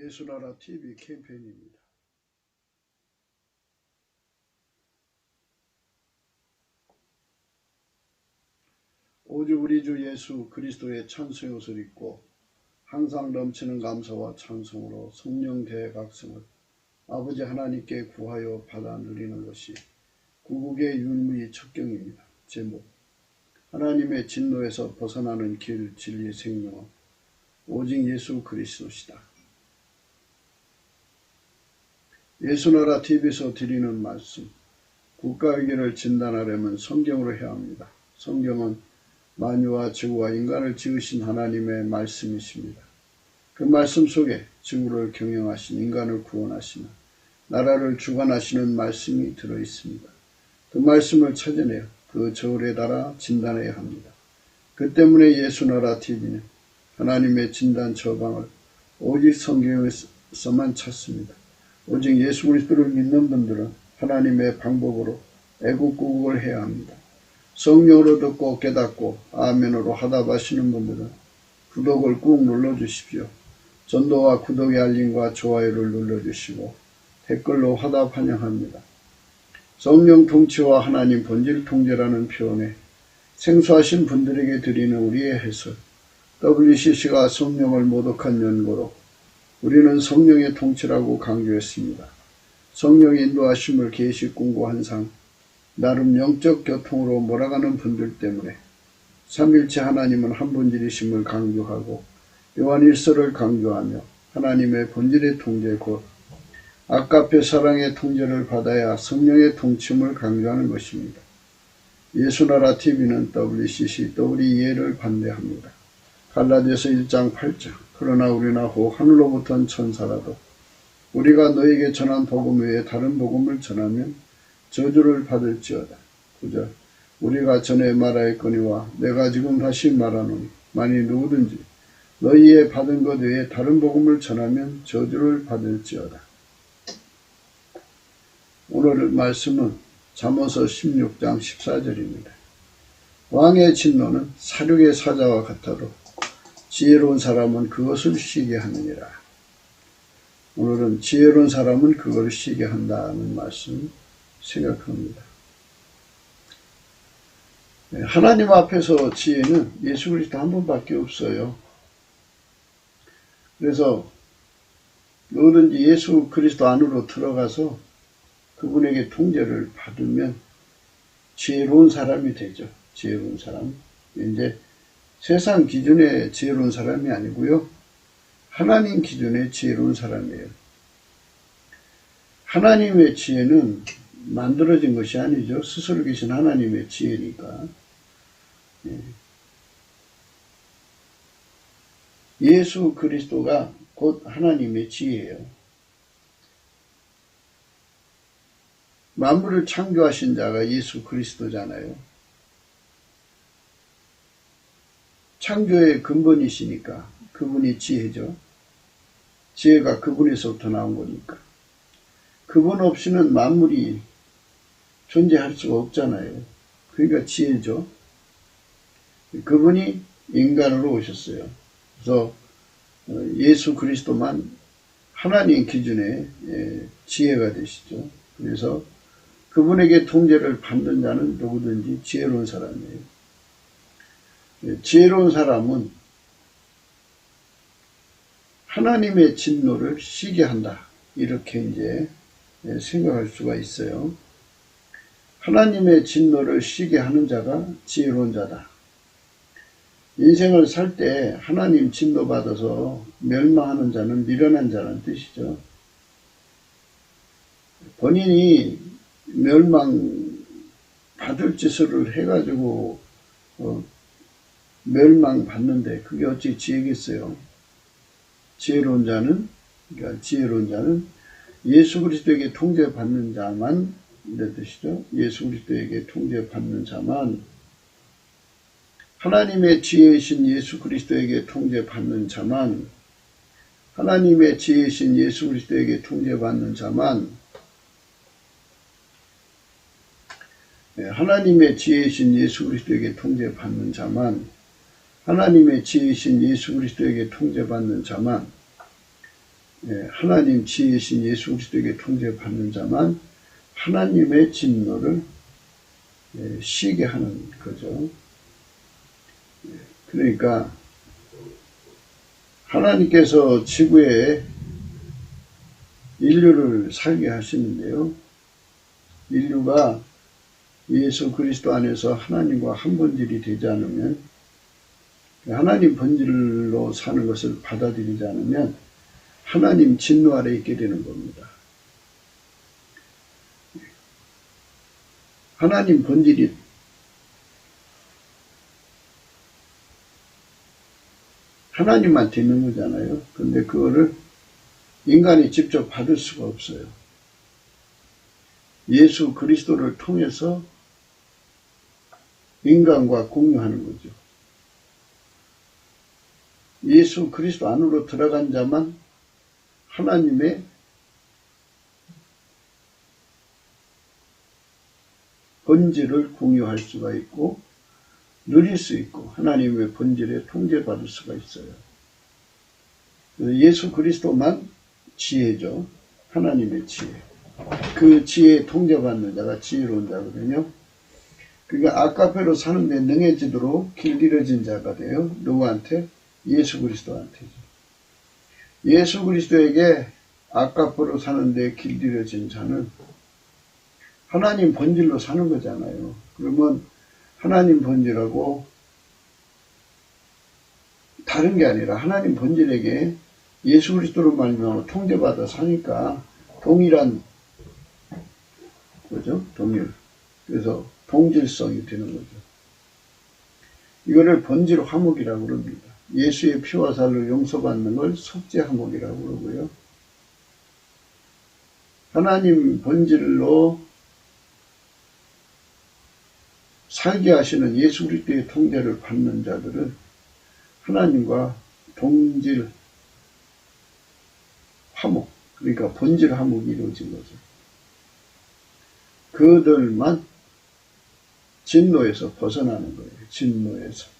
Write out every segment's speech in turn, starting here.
예수나라 TV 캠페인입니다. 오직 우리 주 예수 그리스도의 찬송의 옷을 입고 항상 넘치는 감사와 찬송으로 성령 대각성을 아버지 하나님께 구하여 받아 누리는 것이 구국의 율무의 첩경입니다. 제목: 하나님의 진노에서 벗어나는 길, 진리, 생명은 오직 예수 그리스도시다. 예수나라 TV에서 드리는 말씀: 국가위기를 진단하려면 성경으로 해야 합니다. 성경은 만유와 지구와 인간을 지으신 하나님의 말씀이십니다. 그 말씀 속에 지구를 경영하신, 인간을 구원하시는, 나라를 주관하시는 말씀이 들어있습니다. 그 말씀을 찾아내어 그 저울에 달아 진단해야 합니다. 그 때문에 예수나라 TV는 하나님의 진단 처방을 오직 성경에서만 찾습니다. 오직 예수 그리스도를 믿는 분들은 하나님의 방법으로 애국구국을 해야 합니다. 성령으로 듣고 깨닫고 아멘으로 화답하시는 분들은 구독을 꾹 눌러주십시오. 전도와 구독의 알림과 좋아요를 눌러주시고 댓글로 화답 환영합니다. 성령 통치와 하나님 본질 통제라는 표현에 생소하신 분들에게 드리는 우리의 해설, WCC가 성령을 모독한 연고로 우리는 성령의 통치라고 강조했습니다. 성령의 인도하심을 계시 공고한 나름 영적 교통으로 몰아가는 분들 때문에 삼일체 하나님은 한 본질이심을 강조하고 요한일서를 강조하며 하나님의 본질의 통제 곧 아까페 사랑의 통제를 받아야 성령의 통치임을 강조하는 것입니다. 예수나라 TV는 WCC, WEA를 반대합니다. 갈라디아서 1장 8절 그러나 우리나 혹 하늘로부터 천사라도 우리가 너에게 전한 복음 외에 다른 복음을 전하면 저주를 받을지어다. 9절 우리가 전에 말하였거니와 내가 지금 다시 말하노니 만일 누구든지 너희의 받은 것 외에 다른 복음을 전하면 저주를 받을지어다. 오늘 말씀은 잠언서 16장 14절입니다. 왕의 진노는 사륙의 사자와 같아도 지혜로운 사람은 그것을 쉬게 하느니라. 오늘은 지혜로운 사람은 그걸 쉬게 한다는 말씀 생각합니다. 하나님 앞에서 지혜는 예수 그리스도 한 분밖에 없어요. 그래서 누구든지 예수 그리스도 안으로 들어가서 그분에게 통제를 받으면 지혜로운 사람이 되죠. 지혜로운 사람. 이제 세상 기준의 지혜로운 사람이 아니고요. 하나님 기준의 지혜로운 사람이에요. 하나님의 지혜는 만들어진 것이 아니죠. 스스로 계신 하나님의 지혜니까. 예수 그리스도가 곧 하나님의 지혜예요. 만물을 창조하신 자가 예수 그리스도잖아요. 창조의 근본이시니까 그분이 지혜죠. 지혜가 그분에서부터 나온 거니까. 그분 없이는 만물이 존재할 수가 없잖아요. 그러니까 지혜죠. 그분이 인간으로 오셨어요. 그래서 예수 그리스도만 하나님 기준의 지혜가 되시죠. 그래서 그분에게 통제를 받는 자는 누구든지 지혜로운 사람이에요. 지혜로운 사람은 하나님의 진노를 쉬게 한다. 이렇게 이제 생각할 수가 있어요. 하나님의 진노를 쉬게 하는 자가 지혜로운 자다. 인생을 살 때 하나님 진노 받아서 멸망하는 자는 미련한 자라는 뜻이죠. 본인이 멸망 받을 짓을 해가지고 멸망 받는데 그게 어찌 지혜겠어요. 지혜로운 자는, 그러니까 지혜로운 자는 예수 그리스도에게 통제받는 자만, 이런 뜻이죠. 예수 그리스도에게 통제받는 자만, 하나님의 지혜이신 예수 그리스도에게 통제받는 자만, 하나님의 지혜이신 예수 그리스도에게 통제받는 자만, 하나님의 지혜이신 예수 그리스도에게 통제받는 자만, 하나님의 지혜이신 예수 그리스도에게 통제받는 자만, 하나님 지혜신 예수 그리스도에게 통제받는 자만 하나님의 진노를 쉬게 하는 거죠. 그러니까 하나님께서 지구에 인류를 살게 하시는데요. 인류가 예수 그리스도 안에서 하나님과 한 본질이 되지 않으면, 하나님 본질로 사는 것을 받아들이지 않으면 하나님 진노 아래 있게 되는 겁니다. 하나님 본질이 하나님한테 있는 거잖아요. 근데 그거를 인간이 직접 받을 수가 없어요. 예수 그리스도를 통해서 인간과 공유하는 거죠. 예수 그리스도 안으로 들어간 자만 하나님의 본질을 공유할 수가 있고 누릴 수 있고 하나님의 본질에 통제받을 수가 있어요. 예수 그리스도만 지혜죠. 하나님의 지혜. 그 지혜에 통제받는 자가 지혜로운 자거든요. 그러니까 아까페로 사는데 능해지도록 길들여진 자가 돼요. 누구한테? 예수 그리스도한테죠. 예수 그리스도에게 아까페로 사는데 길들여진 자는 하나님 본질로 사는 거잖아요. 그러면 하나님 본질하고 다른 게 아니라 하나님 본질에게 예수 그리스도로 말미암아 통제받아 사니까 동일한 거죠. 동일. 그래서 동질성이 되는 거죠. 이거를 본질 화목이라고 그럽니다. 예수의 피와 살로 용서받는 걸 속죄 화목이라고 그러고요. 하나님 본질로 살게 하시는 예수 그리스도의 통제를 받는 자들은 하나님과 동질 화목, 그러니까 본질 화목이 이루어진 거죠. 그들만 진노에서 벗어나는 거예요. 진노에서.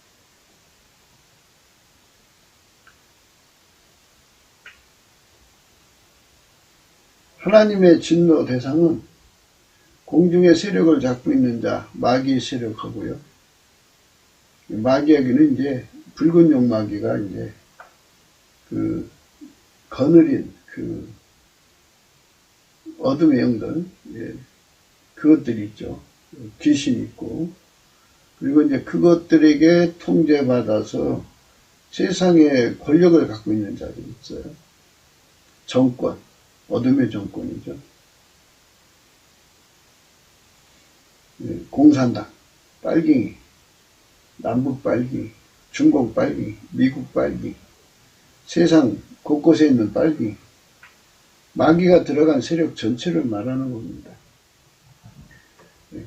하나님의 진노 대상은 공중의 세력을 잡고 있는 자, 마귀의 세력하고요. 마귀에게는 이제 붉은 용마귀가 이제 그 거느린 그 어둠의 영들, 그것들이 있죠. 귀신이 있고, 그리고 이제 그것들에게 통제받아서 세상에 권력을 갖고 있는 자들이 있어요. 정권, 어둠의 정권이죠. 공산당, 빨갱이, 남북 빨갱이, 중국 빨갱이, 미국 빨갱이, 세상 곳곳에 있는 빨갱이, 마귀가 들어간 세력 전체를 말하는 겁니다.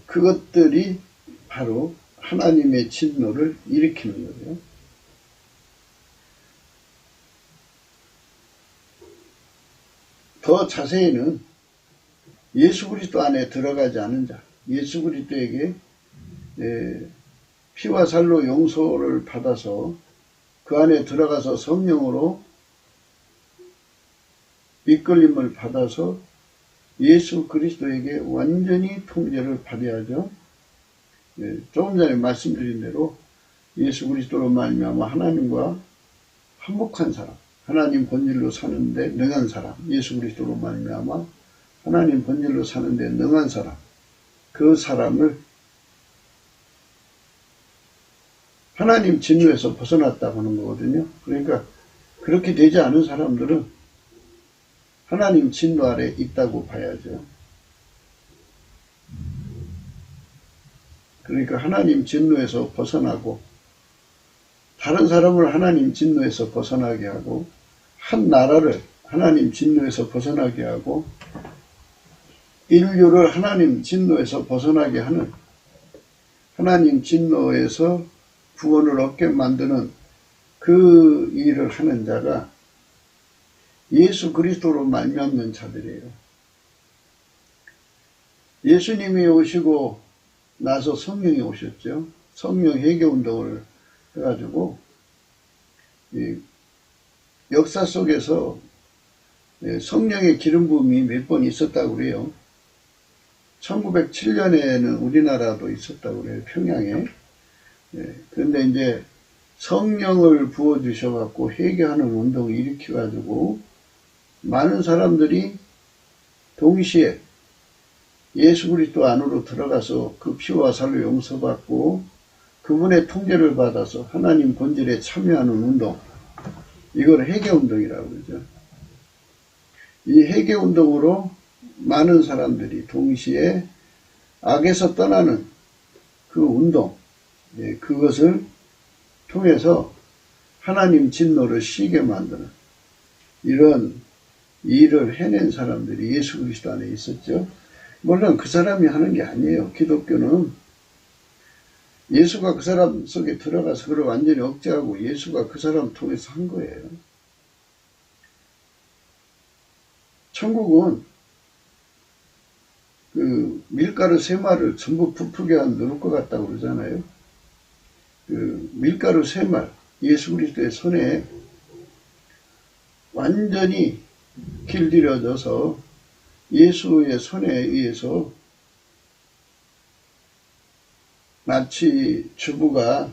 그것들이 바로 하나님의 진노를 일으키는 거예요. 더 자세히는 예수 그리스도 안에 들어가지 않은 자, 예수 그리스도에게 피와 살로 용서를 받아서 그 안에 들어가서 성령으로 이끌림을 받아서 예수 그리스도에게 완전히 통제를 받아야죠. 조금 전에 말씀드린 대로 예수 그리스도로 말미암아 하나님과 화목한 사람, 하나님 본질로 사는데 능한 사람, 예수 그리스도로 말미암아 하나님 본질로 사는데 능한 사람, 그 사람을 하나님 진노에서 벗어났다고 하는 거거든요. 그러니까 그렇게 되지 않은 사람들은 하나님 진노 아래 있다고 봐야죠. 그러니까 하나님 진노에서 벗어나고 다른 사람을 하나님 진노에서 벗어나게 하고 한 나라를 하나님 진노에서 벗어나게 하고 인류를 하나님 진노에서 벗어나게 하는 하나님 진노에서 구원을 얻게 만드는 그 일을 하는 자가 예수 그리스도로 말미암는 자들이에요. 예수님이 오시고 나서 성령이 오셨죠. 성령 회개운동을 해가지고 이 역사 속에서 성령의 기름 부음이 몇 번 있었다고 그래요. 1907년에는 우리나라도 있었다고 그래요. 평양에. 그런데 이제 성령을 부어주셔갖고 회개하는 운동을 일으켜가지고 많은 사람들이 동시에 예수 그리스도 안으로 들어가서 그 피와 살로 용서받고 그분의 통제를 받아서 하나님 본질에 참여하는 운동, 이걸 회개운동이라고 그러죠. 이 회개운동으로 많은 사람들이 동시에 악에서 떠나는 그 운동, 그것을 통해서 하나님 진노를 쉬게 만드는 이런 일을 해낸 사람들이 예수 그리스도 안에 있었죠. 물론 그 사람이 하는 게 아니에요. 기독교는 예수가 그 사람 속에 들어가서 그걸 완전히 억제하고 예수가 그 사람 통해서 한 거예요. 천국은 그 밀가루 3말을 전부 부풀게 넣을 것 같다고 그러잖아요. 그 밀가루 3말, 예수 그리스도의 손에 완전히 길들여져서 예수의 손에 의해서 마치 주부가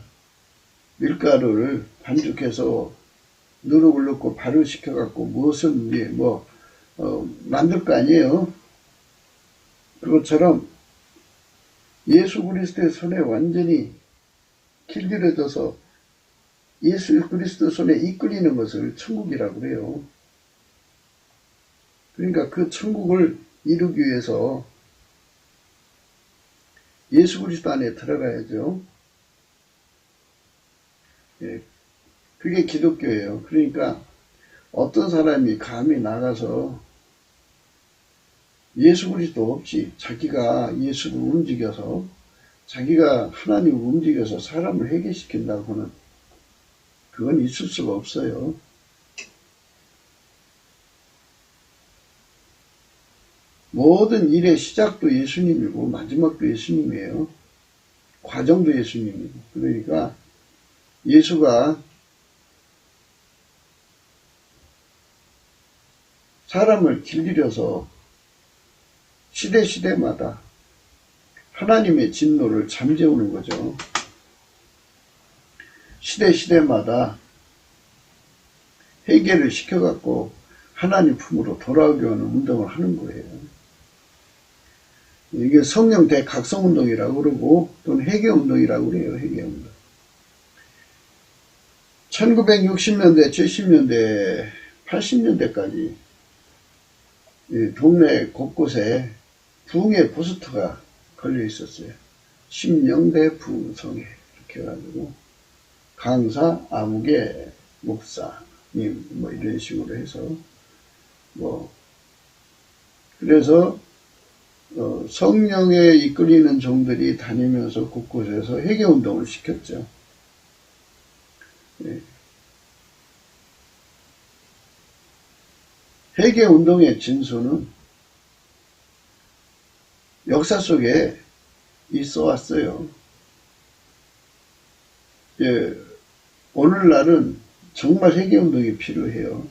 밀가루를 반죽해서 누룩을 넣고 발효시켜갖고 무엇은 만들 거 아니에요. 그것처럼 예수 그리스도의 손에 완전히 길들여져서 예수 그리스도 손에 이끌리는 것을 천국이라고 그래요. 그러니까 그 천국을 이루기 위해서 예수 그리스도 안에 들어가야죠. 그게 기독교예요. 그러니까 어떤 사람이 감히 나가서 예수 그리스도 없이 자기가 예수를 움직여서 자기가 하나님을 움직여서 사람을 회개시킨다고 하는 그건 있을 수가 없어요. 모든 일의 시작도 예수님이고 마지막도 예수님이에요. 과정도 예수님이고. 그러니까 예수가 사람을 길들여서 시대마다 하나님의 진노를 잠재우는 거죠. 시대마다 회개를 시켜갖고 하나님 품으로 돌아오게 하는 운동을 하는 거예요. 이게 성령 대각성운동이라고 그러고 또는 회개운동이라고 그래요. 회개운동. 1960년대, 70년대, 80년대까지 동네 곳곳에 부흥의 포스터가 걸려 있었어요. 심령대 부흥성회 이렇게 해가지고 강사 아무개 목사님 이런 식으로 해서 그래서 성령에 이끌리는 종들이 다니면서 곳곳에서 회개운동을 시켰죠. 회개운동의 진수는 역사 속에 있어 왔어요. 오늘날은 정말 회개운동이 필요해요.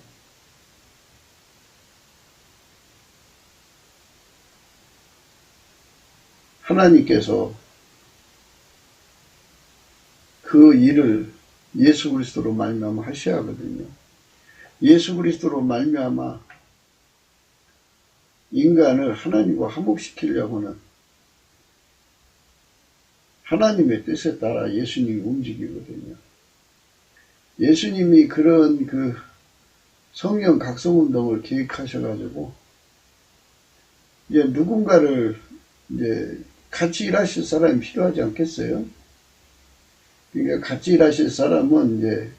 하나님께서 그 일을 예수 그리스도로 말미암아 하셔야 하거든요. 예수 그리스도로 말미암아 인간을 하나님과 화목시키려고는 하나님의 뜻에 따라 예수님이 움직이거든요. 예수님이 그런 그 성령 각성운동을 계획하셔가지고 이제 누군가를 이제 같이 일하실 사람이 필요하지 않겠어요? 그러니까 같이 일하실 사람은 이제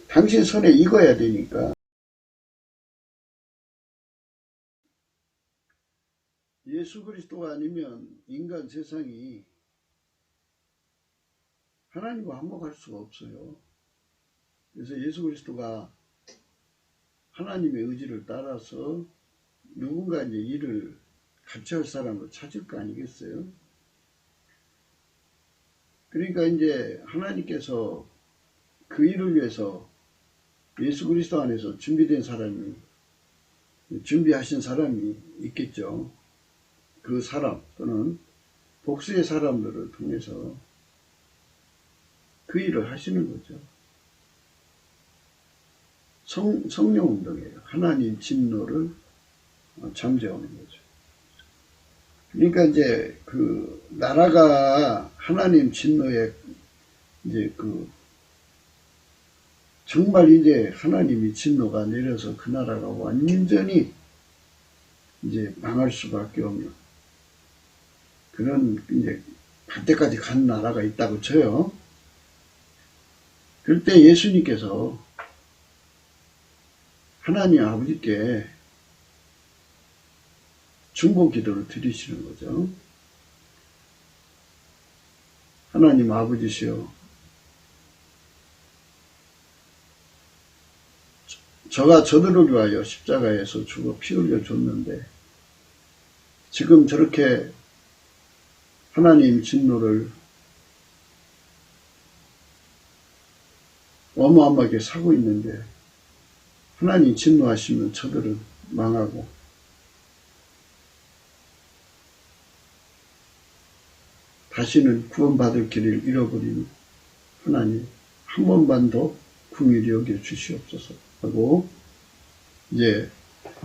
당신 손에 익어야 되니까 예수 그리스도가 아니면 인간 세상이 하나님과 화목할 수가 없어요. 그래서 예수 그리스도가 하나님의 의지를 따라서 누군가 이제 일을 같이 할 사람을 찾을 거 아니겠어요? 그러니까 이제 하나님께서 그 일을 위해서 예수 그리스도 안에서 준비된 사람이, 준비하신 사람이 있겠죠. 그 사람 또는 복수의 사람들을 통해서 그 일을 하시는 거죠. 성령 운동이에요. 하나님 진노를 잠재우는 거죠. 그러니까 이제 그 나라가 하나님 진노에 이제 정말 이제 하나님이 진노가 내려서 그 나라가 완전히 이제 망할 수밖에 없는 그런 이제 갈 때까지 간 나라가 있다고 쳐요. 그럴 때 예수님께서 하나님 아버지께 중보 기도를 드리시는 거죠. 하나님 아버지시여, 저가 저들을 위하여 십자가에서 죽어 피 흘려 줬는데 지금 저렇게 하나님 진노를 어마어마하게 사고 있는데 하나님 진노하시면 저들은 망하고 다시는 구원받을 길을 잃어버린 하나님 한 번만 더 긍휼히 여겨 주시옵소서 하고 이제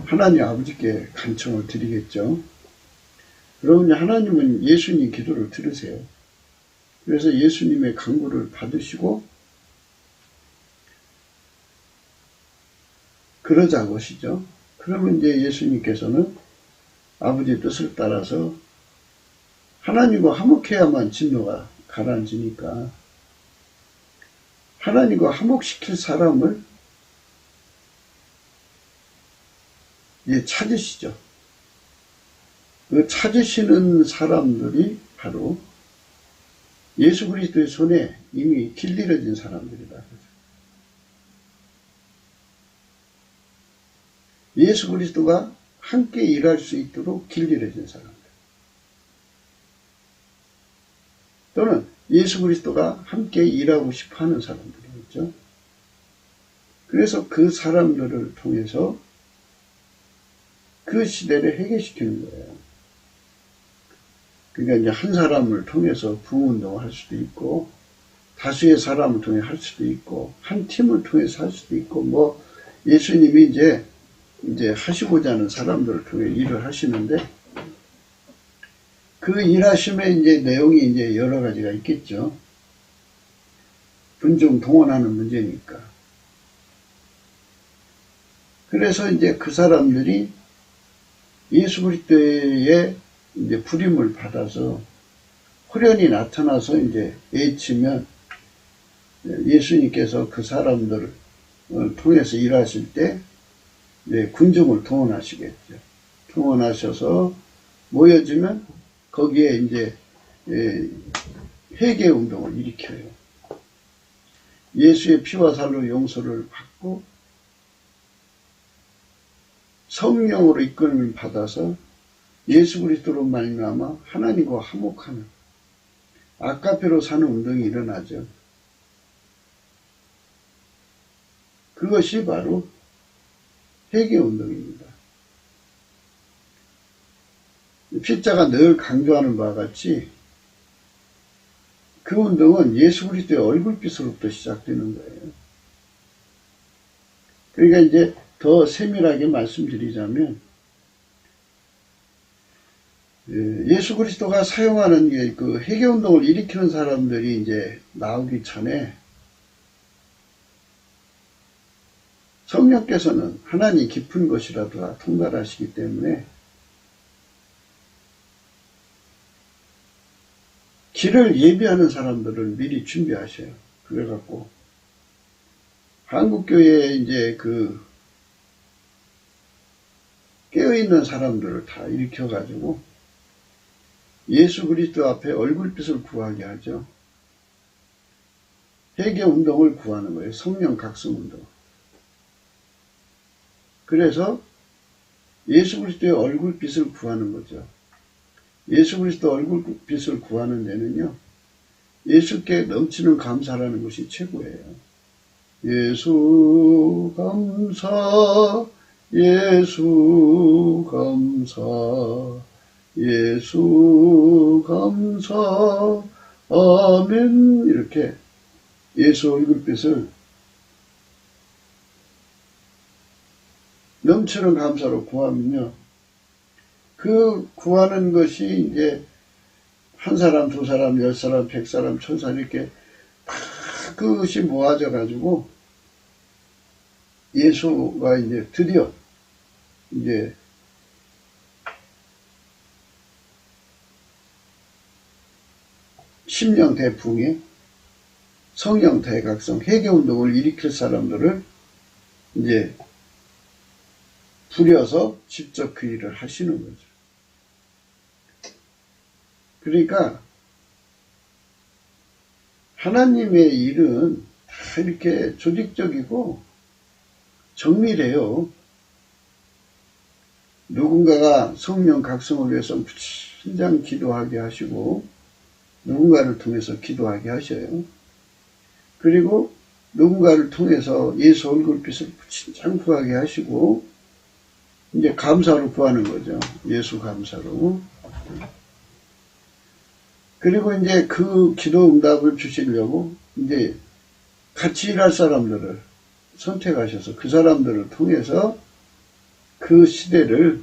하나님 아버지께 간청을 드리겠죠. 그러면 하나님은 예수님 기도를 들으세요. 그래서 예수님의 간구를 받으시고 그러자고 하시죠. 그러면 이제 예수님께서는 아버지의 뜻을 따라서 하나님과 화목해야만 진노가 가라앉으니까 하나님과 화목시킬 사람을 찾으시죠. 그 찾으시는 사람들이 바로 예수 그리스도의 손에 이미 길들여진 사람들이다. 예수 그리스도가 함께 일할 수 있도록 길들여진 사람들. 또는 예수 그리스도가 함께 일하고 싶어 하는 사람들이겠죠. 그래서 그 사람들을 통해서 그 시대를 해결시키는 거예요. 그러니까 이제 한 사람을 통해서 부흥운동을 할 수도 있고, 다수의 사람을 통해 할 수도 있고, 한 팀을 통해서 할 수도 있고, 뭐, 예수님이 이제 하시고자 하는 사람들을 통해 일을 하시는데, 그 일하심의 이제 내용이 이제 여러 가지가 있겠죠. 분중 동원하는 문제니까. 그래서 이제 그 사람들이 예수 그리스도의 이제 부림을 받아서 호련히 나타나서 이제 외치면 예수님께서 그 사람들을 통해서 일하실 때 군중을 동원하시겠죠. 동원하셔서 모여지면 거기에 이제 회개 운동을 일으켜요. 예수의 피와 살로 용서를 받고 성령으로 이끌림을 받아서 예수 그리스도로 말미암아 하나님과 화목하는 아까페로 사는 운동이 일어나죠. 그것이 바로 회개 운동입니다. 필자가 늘 강조하는 바와 같이 그 운동은 예수 그리스도의 얼굴빛으로부터 시작되는 거예요. 그러니까 이제 더 세밀하게 말씀드리자면 예수 그리스도가 사용하는 그 회개 운동을 일으키는 사람들이 이제 나오기 전에 성령께서는 하나님 깊은 것이라도 다 통달하시기 때문에 길을 예비하는 사람들을 미리 준비하셔요. 그래갖고 한국교회에 이제 그 깨어있는 사람들을 다 일으켜가지고 예수 그리스도 앞에 얼굴빛을 구하게 하죠. 회개 운동을 구하는 거예요. 성령 각성 운동. 그래서 예수 그리스도의 얼굴빛을 구하는 거죠. 예수 그리스도 얼굴빛을 구하는 데는요, 예수께 넘치는 감사라는 것이 최고예요. 예수 감사, 예수 감사, 예수 감사, 아멘. 이렇게 예수 얼굴빛을 넘치는 감사로 구하면요. 그 구하는 것이 이제 한 사람, 두 사람, 10사람, 100사람, 1000사람 이렇게 다 그것이 모아져 가지고 예수가 이제 드디어 이제 심령 대풍에 성령 대각성 회개운동을 일으킬 사람들을 이제 부려서 직접 그 일을 하시는 거죠. 그러니까 하나님의 일은 다 이렇게 조직적이고 정밀해요. 누군가가 성령 각성을 위해서 무진장 기도하게 하시고 누군가를 통해서 기도하게 하셔요. 그리고 누군가를 통해서 예수 얼굴빛을 무진장 구하게 하시고 이제 감사로 구하는 거죠. 예수 감사로. 그리고 이제 그 기도 응답을 주시려고 이제 같이 일할 사람들을 선택하셔서 그 사람들을 통해서 그 시대를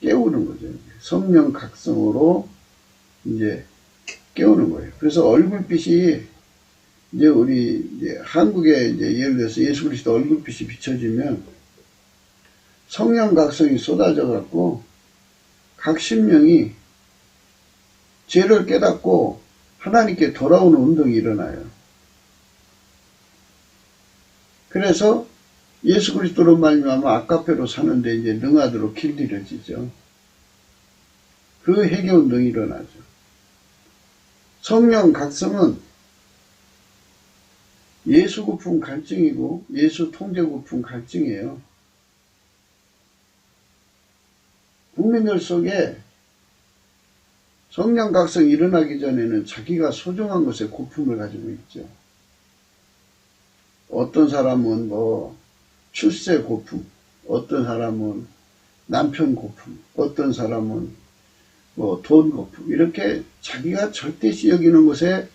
깨우는 거죠. 성령 각성으로 이제 깨우는 거예요. 그래서 얼굴빛이 이제 우리 이제 한국에 이제 예를 들어서 예수 그리스도 얼굴빛이 비춰지면 성령 각성이 쏟아져 갖고 각 심령이 죄를 깨닫고 하나님께 돌아오는 운동이 일어나요. 그래서 예수 그리스도로 말미암아 아까페로 사는데 이제 능하도록 길들여지죠. 그 회개 운동이 일어나죠. 성령 각성은 예수 구품 갈증이고 예수 통제 구품 갈증이에요. 국민들 속에 성령 각성이 일어나기 전에는 자기가 소중한 것에 고품을 가지고 있죠. 어떤 사람은 뭐 출세 고품, 어떤 사람은 남편 고품, 어떤 사람은 뭐 돈 고품, 이렇게 자기가 절대시 여기는 것에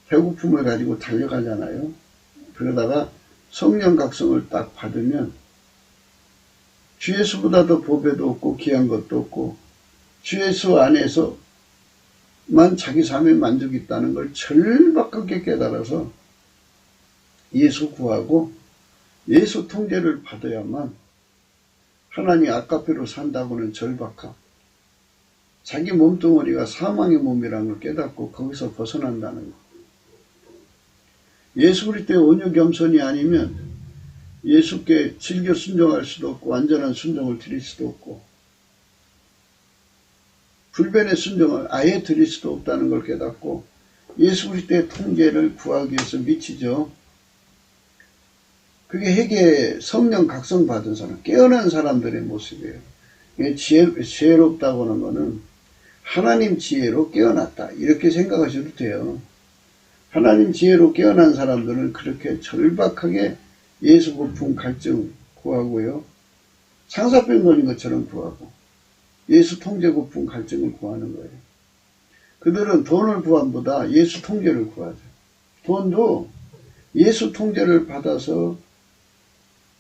배고픔을 가지고 달려가잖아요. 그러다가 성령 각성을 딱 받으면 주 예수보다 더 보배도 없고 귀한 것도 없고 주 예수 안에서만 자기 삶에 만족이 있다는 걸 절박하게 깨달아서 예수 구하고 예수 통제를 받아야만 하나님 아까페로 산다고는 절박함, 자기 몸뚱어리가 사망의 몸이라는 걸 깨닫고 거기서 벗어난다는 것. 예수 그리스도의 온유 겸손이 아니면 예수께 즐겨 순종할 수도 없고 완전한 순종을 드릴 수도 없고 불변의 순종을 아예 드릴 수도 없다는 걸 깨닫고 예수 그리스도의 통제를 구하기 위해서 미치죠. 그게 회개 성령 각성 받은 사람, 깨어난 사람들의 모습이에요. 지혜롭다고 하는 거는 하나님 지혜로 깨어났다, 이렇게 생각하셔도 돼요. 하나님 지혜로 깨어난 사람들은 그렇게 절박하게 예수 부품 갈증 구하고요. 상사병 걸린 것처럼 구하고 예수 통제 부품 갈증을 구하는 거예요. 그들은 돈을 구함보다 예수 통제를 구하죠. 돈도 예수 통제를 받아서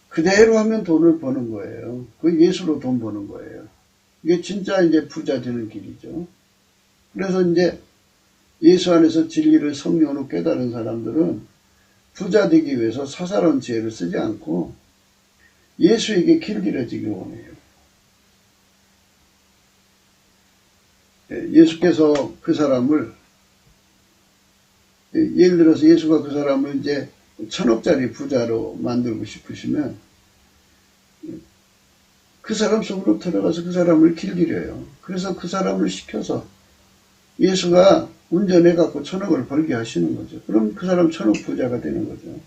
그대로 하면 돈을 버는 거예요. 그 예수로 돈 버는 거예요. 이게 진짜 이제 부자 되는 길이죠. 그래서 이제 예수 안에서 진리를 성령으로 깨달은 사람들은 부자 되기 위해서 사사로운 지혜를 쓰지 않고 예수에게 길들여지기 원해요. 예수께서 그 사람을, 예를 들어서 예수가 그 사람을 이제 1000억짜리 부자로 만들고 싶으시면 그 사람 속으로 들어가서 그 사람을 길들여요. 그래서 그 사람을 시켜서 예수가 운전해갖고 1000억을 벌게 하시는 거죠. 그럼 그 사람 1000억 부자가 되는 거죠.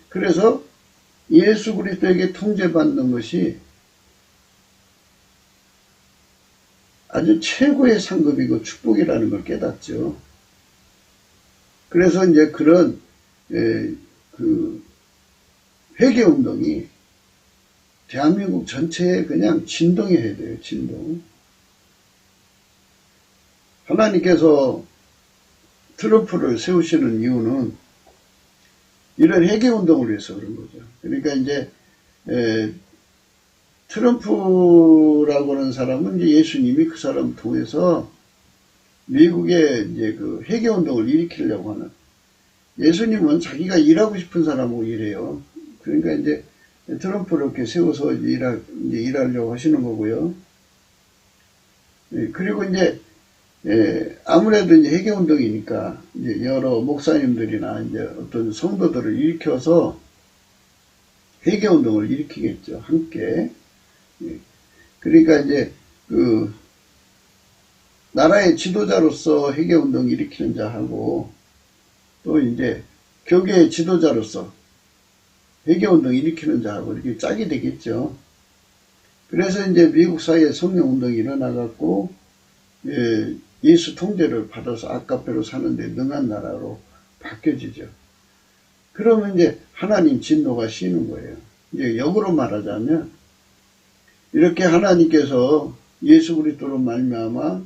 그래서 예수 그리스도에게 통제받는 것이 아주 최고의 상급이고 축복이라는 걸 깨닫죠. 그래서 이제 그런 그 그 회개운동이 대한민국 전체에 그냥 진동이 해야 돼요. 진동. 하나님께서 트럼프를 세우시는 이유는 이런 회개운동을 위해서 그런 거죠. 그러니까 이제 트럼프라고 하는 사람은 이제 예수님이 그 사람 통해서 미국에 이제 그 회개운동을 일으키려고 하는, 예수님은 자기가 일하고 싶은 사람하고 일해요. 그러니까 이제 트럼프를 이렇게 세워서 이제 일하려고 하시는 거고요. 그리고 이제 아무래도 이제 회개운동이니까 이제 여러 목사님들이나 이제 어떤 성도들을 일으켜서 회개운동을 일으키겠죠. 함께. 그러니까 이제 그 나라의 지도자로서 회개운동 일으키는 자하고 또 이제 교계의 지도자로서 회개운동 일으키는 자하고 이렇게 짝이 되겠죠. 그래서 이제 미국 사회에 성령운동이 일어나갖고 예수 통제를 받아서 아까페로 사는데 능한 나라로 바뀌어지죠. 그러면 이제 하나님 진노가 쉬는 거예요. 이제 역으로 말하자면 이렇게 하나님께서 예수 그리스도로 말미암아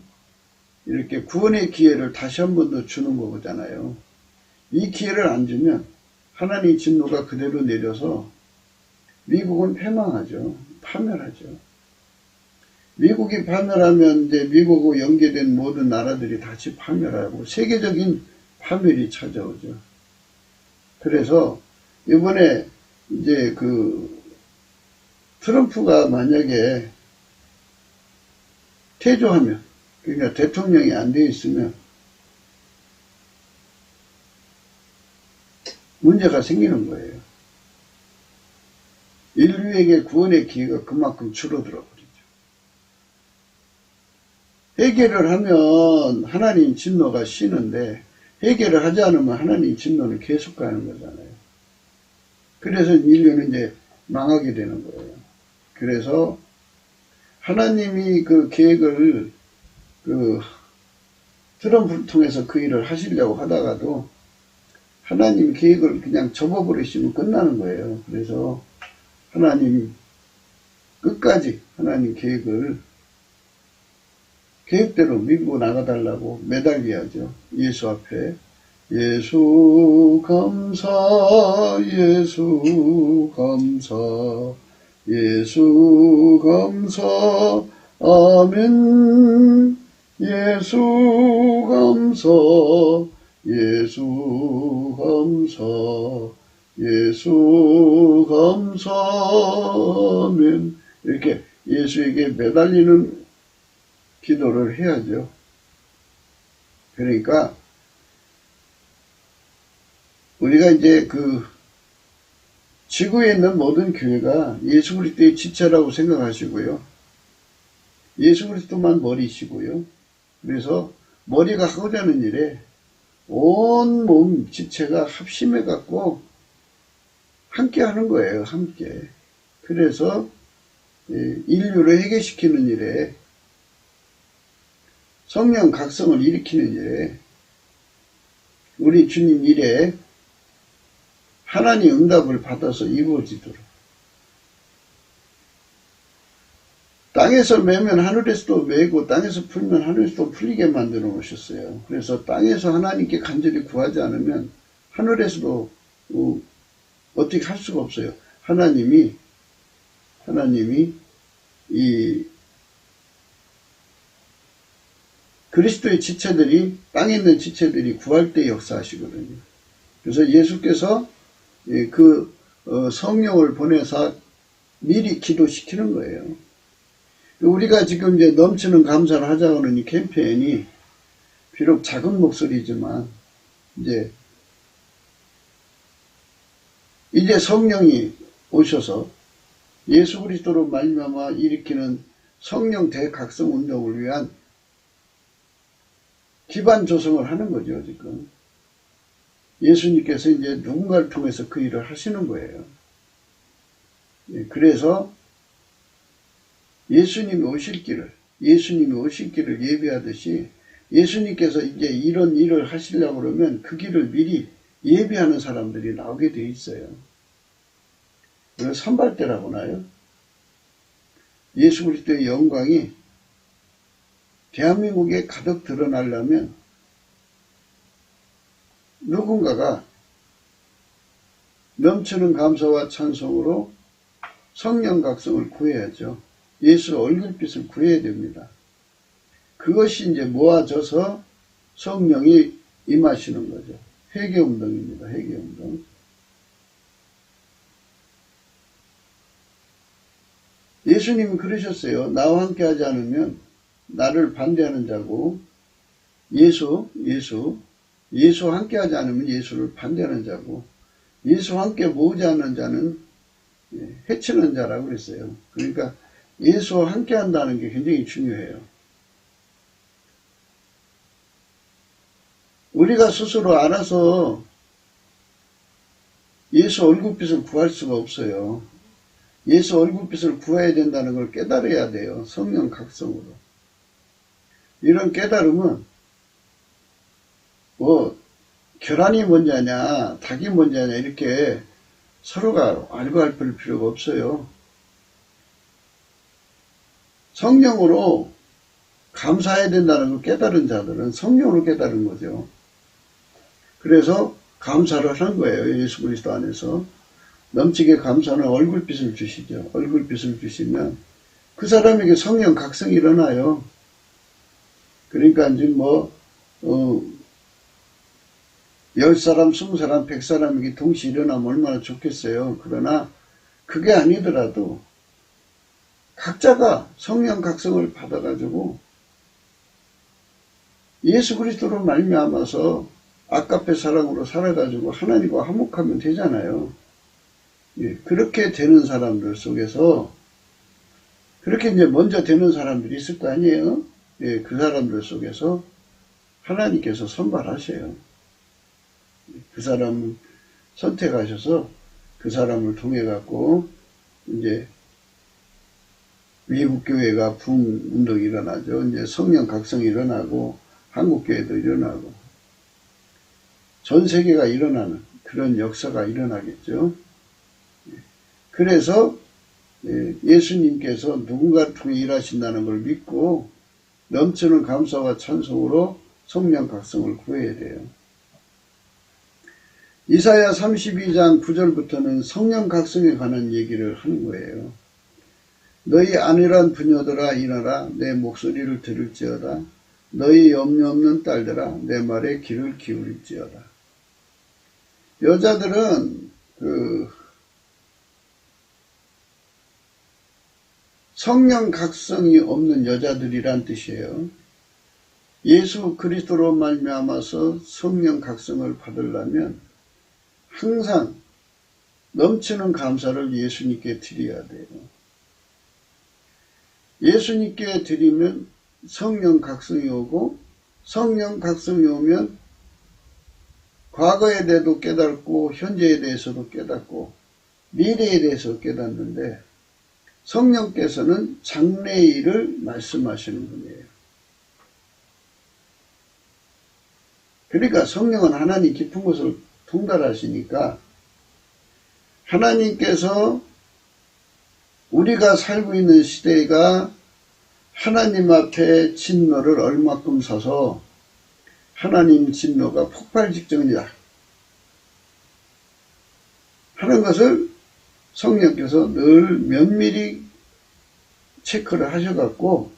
이렇게 구원의 기회를 다시 한 번 더 주는 거잖아요. 이 기회를 안 주면 하나님 진노가 그대로 내려서 미국은 패망하죠. 파멸하죠. 미국이 파멸하면 이제 미국하고 연계된 모든 나라들이 같이 파멸하고 세계적인 파멸이 찾아오죠. 그래서 이번에 이제 그 트럼프가 만약에 퇴조하면, 그러니까 대통령이 안 되어 있으면 문제가 생기는 거예요. 인류에게 구원의 기회가 그만큼 줄어들어 버리죠. 회개를 하면 하나님 진노가 쉬는데 회개를 하지 않으면 하나님 진노는 계속 가는 거잖아요. 그래서 인류는 이제 망하게 되는 거예요. 그래서 하나님이 그 계획을 그 트럼프를 통해서 그 일을 하시려고 하다가도 하나님 계획을 그냥 접어버리시면 끝나는 거예요. 그래서 하나님 끝까지 하나님 계획대로 밀고 나가달라고 매달려야죠. 예수 앞에. 예수 감사, 예수 감사, 예수 감사, 아멘. 예수 감사, 예수 감사, 예수 감사, 아멘. 이렇게 예수에게 매달리는 기도를 해야죠. 그러니까 우리가 이제 그 지구에 있는 모든 교회가 예수 그리스도의 지체라고 생각하시고요. 예수 그리스도만 머리시고요. 그래서 머리가 하고자 하는 일에 온 몸 지체가 합심해 갖고 함께 하는 거예요. 함께. 그래서 인류를 회개시키는 일에, 성령 각성을 일으키는 일에, 우리 주님 일에 하나님 응답을 받아서 이루어지도록, 땅에서 매면 하늘에서도 매고 땅에서 풀면 하늘에서도 풀리게 만들어 놓으셨어요. 그래서 땅에서 하나님께 간절히 구하지 않으면 하늘에서도 어떻게 할 수가 없어요. 하나님이 이 그리스도의 지체들이, 땅에 있는 지체들이 구할 때 역사하시거든요. 그래서 예수께서 그 성령을 보내서 미리 기도시키는 거예요. 우리가 지금 이제 넘치는 감사를 하자고 하는 이 캠페인이 비록 작은 목소리지만 이제 성령이 오셔서 예수 그리스도로 말미암아 일으키는 성령 대각성 운동을 위한 기반 조성을 하는 거죠, 지금. 예수님께서 이제 누군가를 통해서 그 일을 하시는 거예요. 그래서 예수님이 오실 길을 예비하듯이 예수님께서 이제 이런 일을 하시려고 그러면 그 길을 미리 예비하는 사람들이 나오게 돼 있어요. 그걸 선발대라고 하나요? 예수 그리스도의 영광이 대한민국에 가득 드러나려면 누군가가 넘치는 감사와 찬송으로 성령 각성을 구해야죠. 예수 얼굴빛을 구해야 됩니다. 그것이 이제 모아져서 성령이 임하시는 거죠. 회개운동입니다. 회개운동. 예수님이 그러셨어요. 나와 함께 하지 않으면 나를 반대하는 자고, 예수와 함께 하지 않으면 예수를 반대하는 자고, 예수와 함께 모으지 않는 자는 해치는 자라고 그랬어요. 그러니까 예수와 함께 한다는 게 굉장히 중요해요. 우리가 스스로 알아서 예수 얼굴빛을 구할 수가 없어요. 예수 얼굴빛을 구해야 된다는 걸 깨달아야 돼요. 성령 각성으로. 이런 깨달음은 계란이 먼저냐 닭이 먼저냐 이렇게 서로가 알고 할 필요가 없어요. 성령으로 감사해야 된다는 걸 깨달은 자들은 성령으로 깨달은 거죠. 그래서 감사를 하는 거예요. 예수 그리스도 안에서. 넘치게 감사는 얼굴빛을 주시죠. 얼굴빛을 주시면 그 사람에게 성령 각성이 일어나요. 그러니까 이제 10사람, 20사람, 100사람에게 동시에 일어나면 얼마나 좋겠어요. 그러나 그게 아니더라도 각자가 성령 각성을 받아가지고 예수 그리스도로 말미암아서 아까페 사랑으로 살아가지고 하나님과 화목하면 되잖아요. 예, 그렇게 되는 사람들 속에서 그렇게 이제 먼저 되는 사람들이 있을 거 아니에요? 예, 그 사람들 속에서 하나님께서 선발하셔요. 그 사람을 선택하셔서 그 사람을 통해 갖고 이제 미국 교회가 부흥 운동이 일어나죠. 이제 성령 각성이 일어나고 한국 교회도 일어나고 전 세계가 일어나는 그런 역사가 일어나겠죠. 그래서 예수님께서 누군가를 통해 일하신다는 걸 믿고 넘치는 감사와 찬송으로 성령 각성을 구해야 돼요. 이사야 32장 9절부터는 성령 각성에 관한 얘기를 하는 거예요. 너희 안일한 부녀들아 일어나 내 목소리를 들을지어다. 너희 염려 없는 딸들아 내 말에 귀를 기울일지어다. 여자들은 성령 각성이 없는 여자들이란 뜻이에요. 예수 그리스도로 말미암아서 성령 각성을 받으려면 항상 넘치는 감사를 예수님께 드려야 돼요. 예수님께 드리면 성령 각성이 오고 성령 각성이 오면 과거에 대해서도 깨닫고 현재에 대해서도 깨닫고 미래에 대해서 깨닫는데 성령께서는 장래의 일을 말씀하시는 분이에요. 그러니까 성령은 하나님 깊은 곳을 통달하시니까 하나님께서 우리가 살고 있는 시대가 하나님 앞에 진노를 얼마큼 서서 하나님 진노가 폭발 직전이다 하는 것을 성령께서 늘 면밀히 체크를 하셔갖고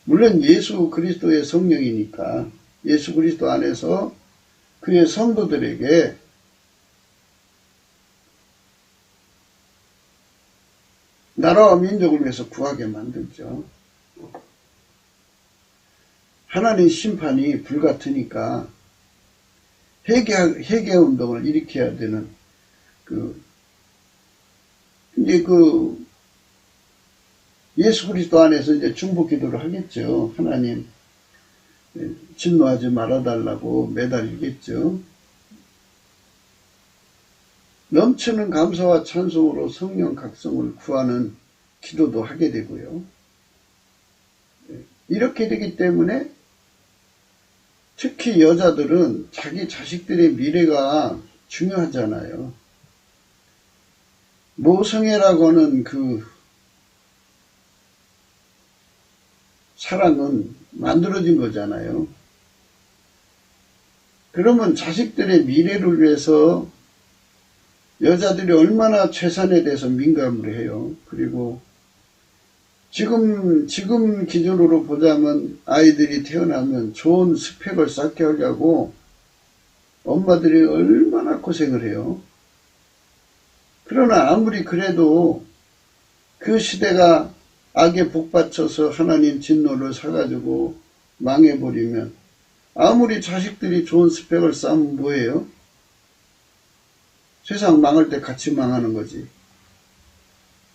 물론 예수 그리스도의 성령이니까 예수 그리스도 안에서 그의 성도들에게 나라와 민족을 위해서 구하게 만들죠. 하나님 심판이 불같으니까 회개 운동을 일으켜야 되는 이제 예수 그리스도 안에서 이제 중보 기도를 하겠죠. 하나님 진노하지 말아달라고 매달리겠죠. 넘치는 감사와 찬송으로 성령 각성을 구하는 기도도 하게 되고요. 이렇게 되기 때문에 특히 여자들은 자기 자식들의 미래가 중요하잖아요. 모성애라고 하는 그 사랑은 만들어진 거잖아요. 그러면 자식들의 미래를 위해서 여자들이 얼마나 최선에 대해서 민감을 해요. 그리고 지금 기준으로 보자면 아이들이 태어나면 좋은 스펙을 쌓게 하려고 엄마들이 얼마나 고생을 해요. 그러나 아무리 그래도 그 시대가 악에 복받쳐서 하나님 진노를 사가지고 망해버리면 아무리 자식들이 좋은 스펙을 쌓으면 뭐예요? 세상 망할 때 같이 망하는 거지.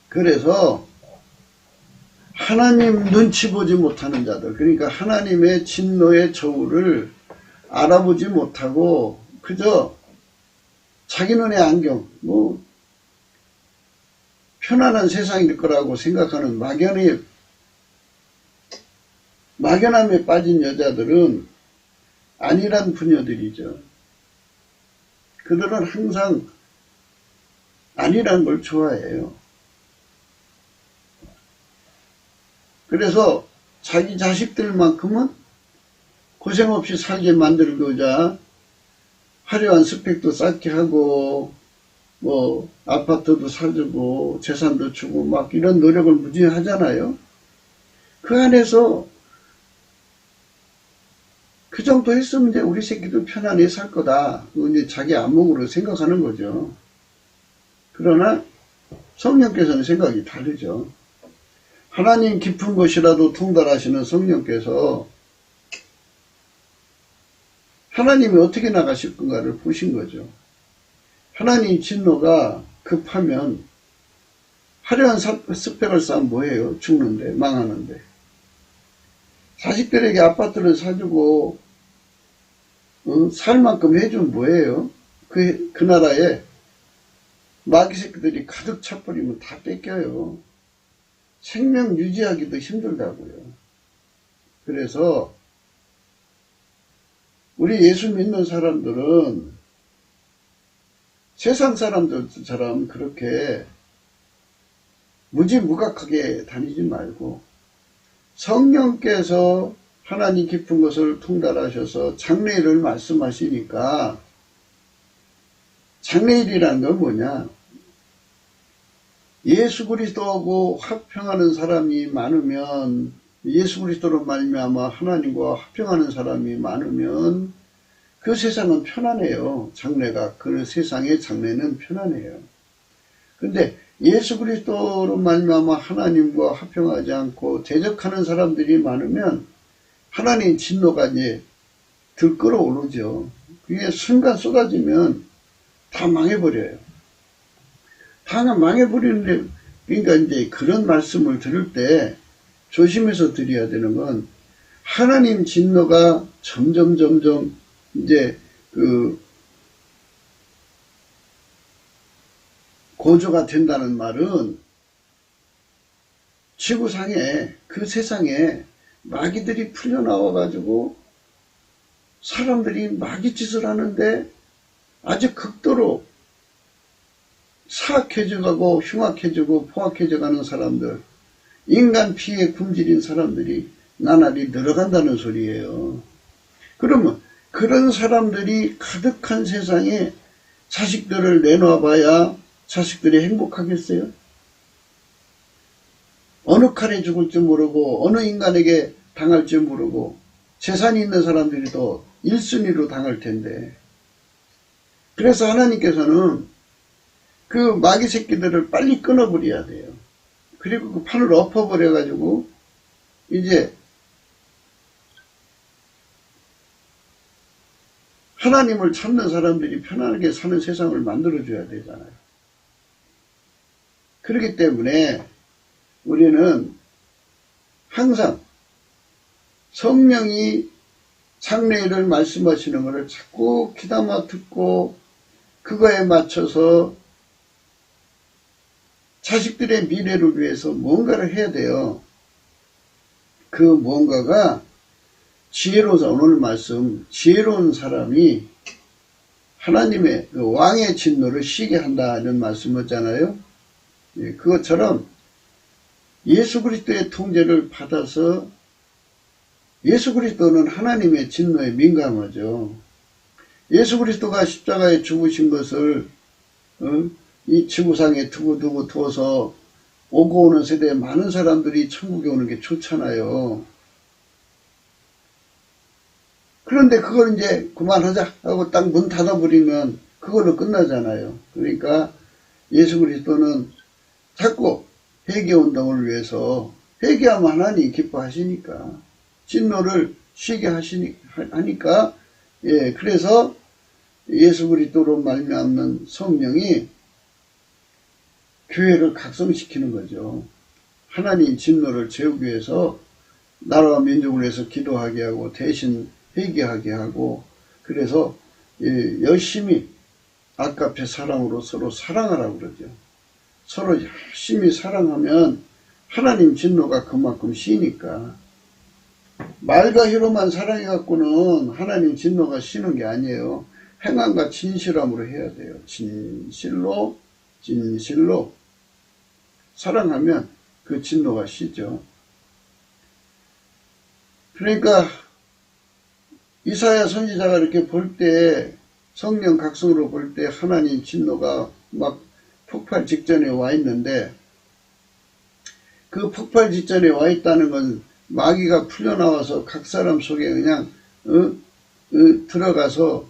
그래서 하나님 눈치 보지 못하는 자들, 그러니까 하나님의 진노의 저울을 알아보지 못하고 그저 자기 눈의 안경, 편안한 세상일 거라고 생각하는 막연함에 빠진 여자들은 아니란 부녀들이죠. 그들은 항상 아니란 걸 좋아해요. 그래서 자기 자식들만큼은 고생 없이 살게 만들고자 화려한 스펙도 쌓게 하고 아파트도 사주고 재산도 주고 막 이런 노력을 무지히 하잖아요. 그 안에서 그 정도 했으면 이제 우리 새끼도 편안히 살 거다. 이제 자기 안목으로 생각하는 거죠. 그러나 성령께서는 생각이 다르죠. 하나님 깊은 것이라도 통달하시는 성령께서 하나님이 어떻게 나가실 건가를 보신 거죠. 하나님 진노가 급하면 화려한 스펙을 쌓으면 뭐예요? 죽는데, 망하는데. 자식들에게 아파트를 사주고 살 만큼 해주면 뭐예요? 그 나라에 마귀 새끼들이 가득 차버리면 다 뺏겨요. 생명 유지하기도 힘들다고요. 그래서 우리 예수 믿는 사람들은 세상 사람들처럼 그렇게 무지무각하게 다니지 말고 성령께서 하나님 깊은 것을 통달하셔서 장래일을 말씀하시니까 장래일이라는 건 뭐냐? 예수 그리스도하고 화평하는 사람이 많으면 예수 그리스도로 말미암아 하나님과 화평하는 사람이 많으면 그 세상은 편안해요. 장래가 그 세상의 장래는 편안해요. 근데 예수 그리스도로 말미암아 하나님과 화평하지 않고 대적하는 사람들이 많으면 하나님 진노가 이제 들끓어오르죠. 그게 순간 쏟아지면 다 망해버려요. 다 망해버리는데, 그러니까 이제 그런 말씀을 들을 때 조심해서 드려야 되는 건 하나님 진노가 점점 이제 고조가 된다는 말은 지구상에 그 세상에 마귀들이 풀려나와 가지고 사람들이 마귀짓을 하는데 아주 극도로 사악해져가고 흉악해지고 포악해져가는 사람들, 인간 피에 굶주린 사람들이 나날이 늘어간다는 소리예요. 그러면 그런 사람들이 가득한 세상에 자식들을 내놔봐야 자식들이 행복하겠어요? 어느 칼에 죽을지 모르고 어느 인간에게 당할지 모르고 재산이 있는 사람들이 더 1순위로 당할 텐데, 그래서 하나님께서는 그 마귀 새끼들을 빨리 끊어버려야 돼요. 그리고 그 판을 엎어버려 가지고 이제 하나님을 찾는 사람들이 편안하게 사는 세상을 만들어줘야 되잖아요. 그렇기 때문에 우리는 항상 성령이 장래일을 말씀하시는 것을 자꾸 귀담아 듣고 그거에 맞춰서 자식들의 미래를 위해서 뭔가를 해야 돼요. 그 뭔가가 오늘 말씀, 지혜로운 사람이 하나님의 그 왕의 진노를 쉬게 한다는 말씀이었잖아요. 예, 그것처럼 예수 그리스도의 통제를 받아서 예수 그리스도는 하나님의 진노에 민감하죠. 예수 그리스도가 십자가에 죽으신 것을 이 지구상에 두고두고 두어서 오고 오는 세대에 많은 사람들이 천국에 오는 게 좋잖아요. 그런데 그걸 이제 그만하자 하고 딱 문 닫아버리면 그걸로 끝나잖아요. 그러니까 예수 그리스도는 자꾸 회개운동을 위해서 회개하면 하나님이 기뻐하시니까 진노를 쉬게 하니까 예, 그래서 예수 그리스도로 말미암는 성령이 교회를 각성시키는 거죠. 하나님 진노를 재우기 위해서 나라와 민족을 위해서 기도하게 하고 대신 회개하게 하고 그래서 예, 열심히 아까페 사랑으로 서로 사랑하라고 그러죠. 서로 열심히 사랑하면 하나님 진노가 그만큼 쉬니까 말과 혀로만 사랑해갖고는 하나님 진노가 쉬는 게 아니에요. 행함과 진실함으로 해야 돼요. 진실로 사랑하면 그 진노가 쉬죠. 그러니까 이사야 선지자가 이렇게 볼 때 성령 각성으로 볼 때 하나님 진노가 막 폭발 직전에 와 있는데 그 폭발 직전에 와 있다는 건 마귀가 풀려나와서 각 사람 속에 그냥 들어가서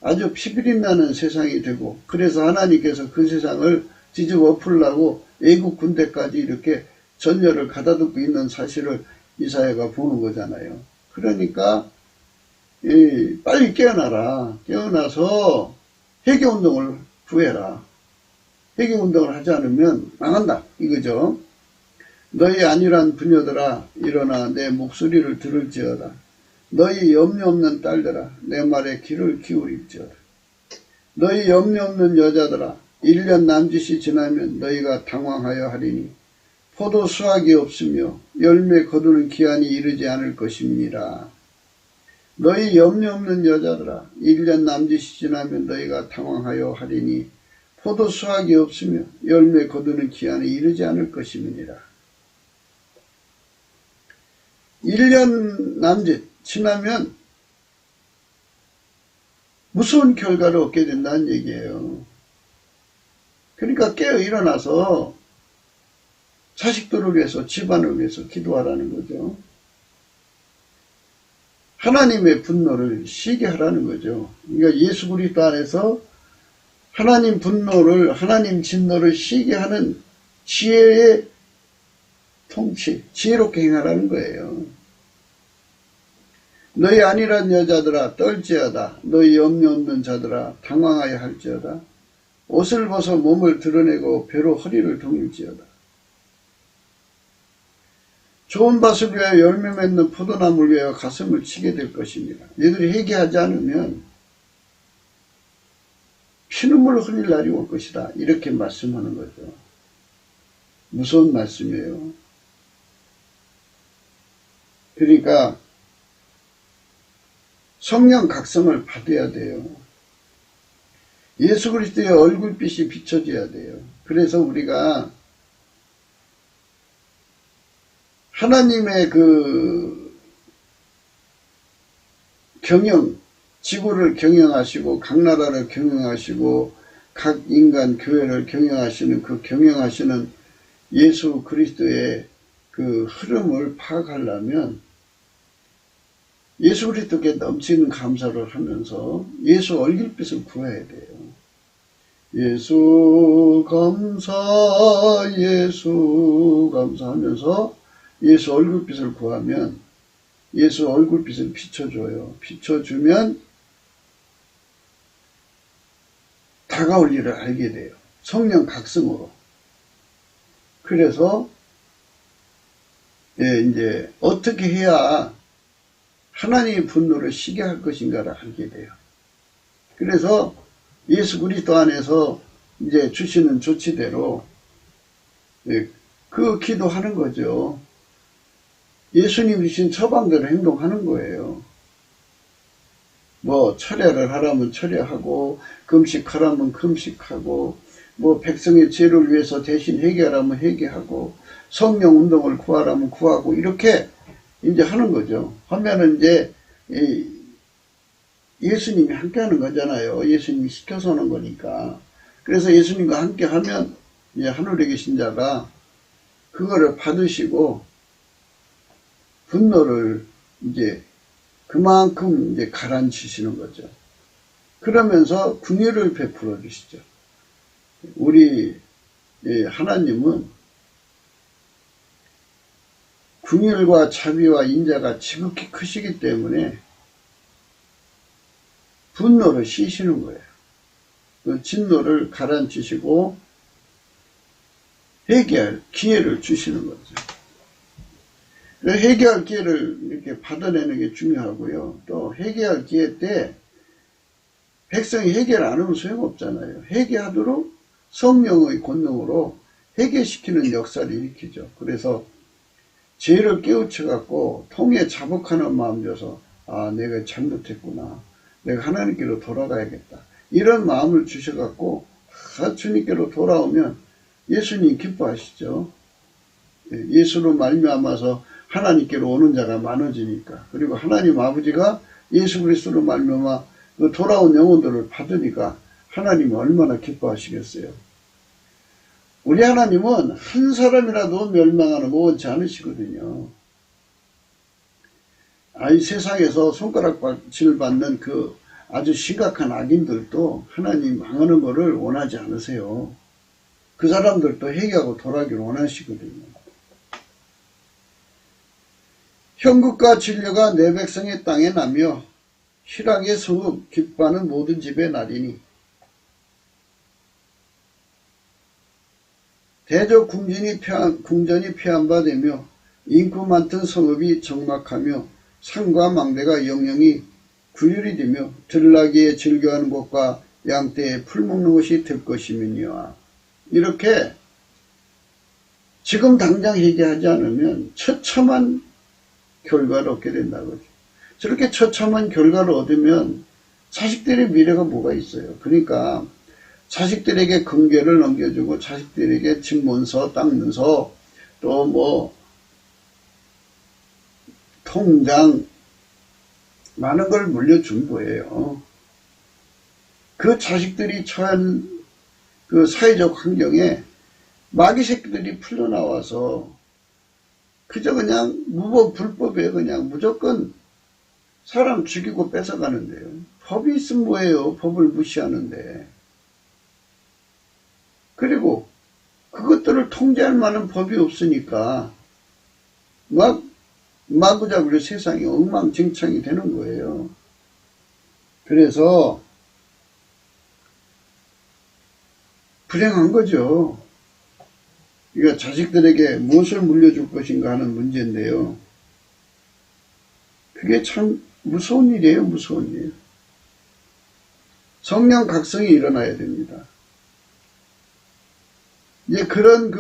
아주 피비린 나는 세상이 되고 그래서 하나님께서 그 세상을 뒤집어 엎으려고 애국 군대까지 이렇게 전열을 가다듬고 있는 사실을 이사야가 보는 거잖아요. 그러니까 빨리 깨어나라. 깨어나서 회개운동을 구해라. 회개운동을 하지 않으면 망한다 이거죠. 너희 안일한 부녀들아 일어나 내 목소리를 들을지어다. 너희 염려 없는 딸들아 내 말에 귀를 기울일지어다. 너희 염려 없는 여자들아 1년 남짓이 지나면 너희가 당황하여 하리니 포도 수확이 없으며 열매 거두는 기한이 이르지 않을 것입니다. 너희 염려 없는 여자들아 1년 남짓이 지나면 너희가 당황하여 하리니 포도 수확이 없으며 열매 거두는 기한이 이르지 않을 것입니다. 1년 남짓 지나면 무서운 결과를 얻게 된다는 얘기예요. 그러니까 깨어 일어나서 자식들을 위해서 집안을 위해서 기도하라는 거죠. 하나님의 분노를 쉬게 하라는 거죠. 그러니까 예수 그리스도 안에서 하나님 분노를 하나님 진노를 쉬게 하는 지혜의 통치, 지혜롭게 행하라는 거예요. 너희 안일한 여자들아 떨지어다. 너희 염려 없는 자들아 당황하여 할지어다. 옷을 벗어 몸을 드러내고 배로 허리를 동일지어다. 좋은 밭을 위하여 열매 맺는 포도나무를 위하여 가슴을 치게 될 것입니다. 너희들이 회개하지 않으면 피눈물을 흘릴 날이 올 것이다. 이렇게 말씀하는 거죠. 무서운 말씀이에요. 그러니까 성령 각성을 받아야 돼요. 예수 그리스도의 얼굴빛이 비춰져야 돼요. 그래서 우리가 하나님의 그 지구를 경영하시고 각 나라를 경영하시고 각 인간 교회를 경영하시는 그 경영하시는 예수 그리스도의 그 흐름을 파악하려면 예수 그리스도께 넘치는 감사를 하면서 예수 얼굴빛을 구해야 돼요. 예수 감사 하면서 예수 얼굴빛을 구하면 예수 얼굴빛을 비춰줘요. 비춰주면 다가올 일을 알게 돼요. 성령 각성으로. 그래서 이제 어떻게 해야 하나님의 분노를 쉬게 할 것인가를 알게 돼요. 그래서 예수 그리스도 안에서 이제 주시는 조치대로 그 기도하는 거죠. 예수님이 주신 처방대로 행동하는 거예요. 뭐 철야를 하라면 철야하고 금식하라면 금식하고 뭐 백성의 죄를 위해서 대신 회개하라면 회개하고 성령 운동을 구하라면 구하고 이렇게 이제 하는 거죠. 하면은 이제 예수님이 함께 하는 거잖아요. 예수님이 시켜서 하는 거니까. 그래서 예수님과 함께 하면 이제 하늘에 계신 자가 그거를 받으시고 분노를 이제 그만큼 이제 가라앉히시는 거죠. 그러면서 긍휼을 베풀어 주시죠. 우리 하나님은 긍휼과 자비와 인자가 지극히 크시기 때문에 분노를 쉬시는 거예요. 그 진노를 가라앉히시고 회개할 기회를 주시는 거죠. 회개할 기회를 이렇게 받아내는 게 중요하고요. 또 회개할 기회 때 백성이 회개를 안 하면 소용없잖아요. 회개하도록 성령의 권능으로 회개시키는 역사를 일으키죠. 그래서 죄를 깨우쳐갖고 통에 자복하는 마음 줘서 아 내가 잘못했구나. 내가 하나님께로 돌아가야겠다. 이런 마음을 주셔갖고 주님께로 돌아오면 예수님 기뻐하시죠. 예수로 말미암아서 하나님께로 오는 자가 많아지니까. 그리고 하나님 아버지가 예수 그리스도로 말미암아 그 돌아온 영혼들을 받으니까 하나님이 얼마나 기뻐하시겠어요. 우리 하나님은 한 사람이라도 멸망하는 거 원치 않으시거든요. 이 세상에서 손가락질 받는 그 아주 심각한 악인들도 하나님 망하는 것을 원하지 않으세요. 그 사람들도 회개하고 돌아가기를 원하시거든요. 형국과 진료가 내 백성의 땅에 나며 희락의 성읍 기뻐하는 모든 집의 날이니 대적 궁전이 폐한바되며 인구 많던 성읍이 적막하며 산과 망대가 영영이 구휼이 되며 들나귀에 즐겨하는 곳과 양떼에 풀 먹는 곳이 될 것이면이와 이렇게 지금 당장 회개하지 않으면 처참한 결과를 얻게 된다고요. 저렇게 처참한 결과를 얻으면 자식들의 미래가 뭐가 있어요. 그러니까 자식들에게 금괴를 넘겨주고 자식들에게 집 문서, 땅 문서, 또 뭐 통장 많은 걸 물려준 거예요. 그 자식들이 처한 그 사회적 환경에 마귀 새끼들이 풀려나와서 그저 그냥 불법에 그냥 무조건 사람 죽이고 뺏어가는데요. 법이 있으면 뭐예요? 법을 무시하는데. 그리고 그것들을 통제할 만한 법이 없으니까 마구잡이로 세상이 엉망진창이 되는 거예요. 그래서 불행한 거죠. 이거 자식들에게 무엇을 물려줄 것인가 하는 문제인데요. 그게 참 무서운 일이에요. 무서운 일. 성령 각성이 일어나야 됩니다. 이제 그런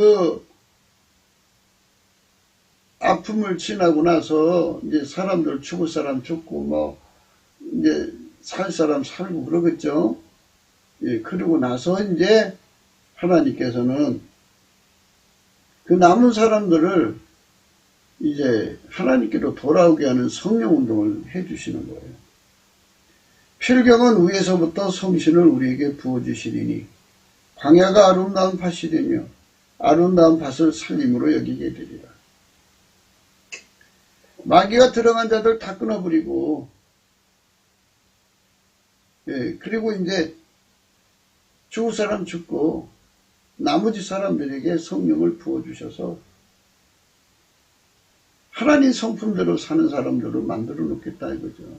아픔을 지나고 나서 이제 사람들 죽을 사람 죽고 뭐 이제 살 사람 살고 그러겠죠. 예, 그러고 나서 이제 하나님께서는 그 남은 사람들을 이제 하나님께로 돌아오게 하는 성령 운동을 해주시는 거예요. 필경은 위에서부터 성신을 우리에게 부어주시리니 광야가 아름다운 밭이 되며 아름다운 밭을 살림으로 여기게 되리라. 마귀가 들어간 자들 다 끊어버리고, 예, 그리고 이제 죽을 사람 죽고 나머지 사람들에게 성령을 부어주셔서 하나님 성품대로 사는 사람들을 만들어 놓겠다 이거죠.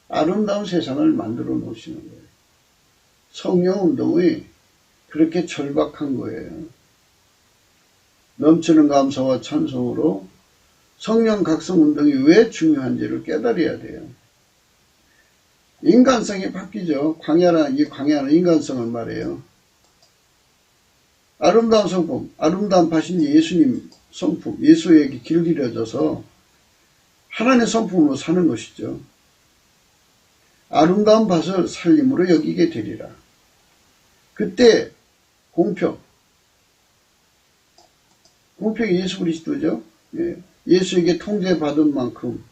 아름다운 세상을 만들어 놓으시는 거예요. 성령 운동이 그렇게 절박한 거예요. 넘치는 감사와 찬송으로 성령 각성 운동이 왜 중요한지를 깨달아야 돼요. 인간성이 바뀌죠. 광야는 인간성을 말해요. 아름다운 성품, 아름다운 밭인 예수님 성품, 예수에게 길들여져서 하나님의 성품으로 사는 것이죠. 아름다운 밭을 살림으로 여기게 되리라. 그때 공평, 공평이 예수 그리스도죠. 예수에게 통제받은 만큼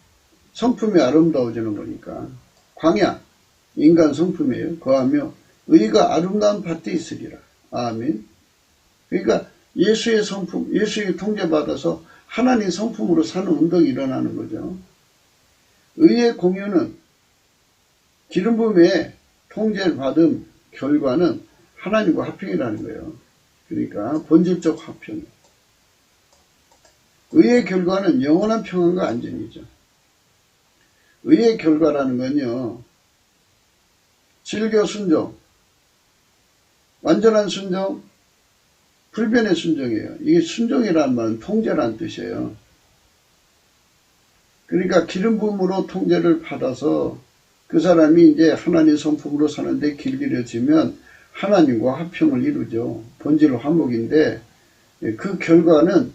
성품이 아름다워지는 거니까. 광야, 인간 성품이에요. 거하며 의가 아름다운 밭에 있으리라. 아멘. 그러니까 예수의 성품, 예수에게 통제받아서 하나님 성품으로 사는 운동이 일어나는 거죠. 의의 공유는 기름 부음에 통제를 받은 결과는 하나님과 화평이라는 거예요. 그러니까 본질적 화평. 의의 결과는 영원한 평안과 안전이죠. 의의 결과라는 건요, 질겨 순종, 완전한 순종, 불변의 순종이에요. 이게 순종이라는 말은 통제라는 뜻이에요. 그러니까 기름 부음으로 통제를 받아서 그 사람이 이제 하나님 성품으로 사는데 길들여지면 하나님과 화평을 이루죠. 본질 화목인데 그 결과는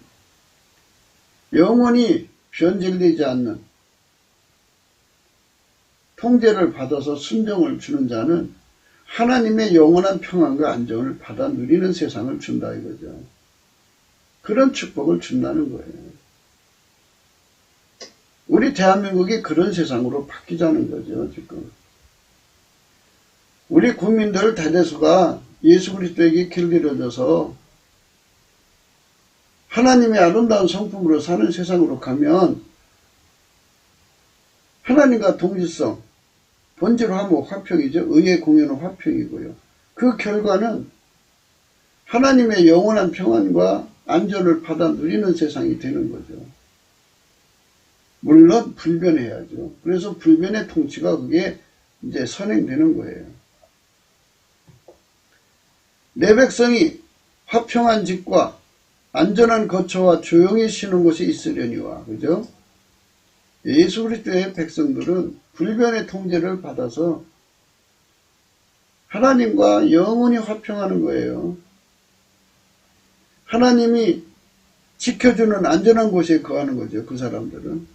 영원히 변질되지 않는 통제를 받아서 순종을 주는 자는 하나님의 영원한 평안과 안정을 받아 누리는 세상을 준다 이거죠. 그런 축복을 준다는 거예요. 우리 대한민국이 그런 세상으로 바뀌자는 거죠, 지금. 우리 국민들 대다수가 예수 그리스도에게 길들여져서 하나님의 아름다운 성품으로 사는 세상으로 가면 하나님과 동질성, 본질 화목 화평이죠. 의의 공유는 화평이고요. 그 결과는 하나님의 영원한 평안과 안전을 받아 누리는 세상이 되는 거죠. 물론 불변해야죠. 그래서 불변의 통치가 그게 이제 선행되는 거예요. 내 백성이 화평한 집과 안전한 거처와 조용히 쉬는 곳이 있으려니와, 그죠? 예수 그리스도의 백성들은 불변의 통제를 받아서 하나님과 영원히 화평하는 거예요. 하나님이 지켜주는 안전한 곳에 거하는 거죠, 그 사람들은.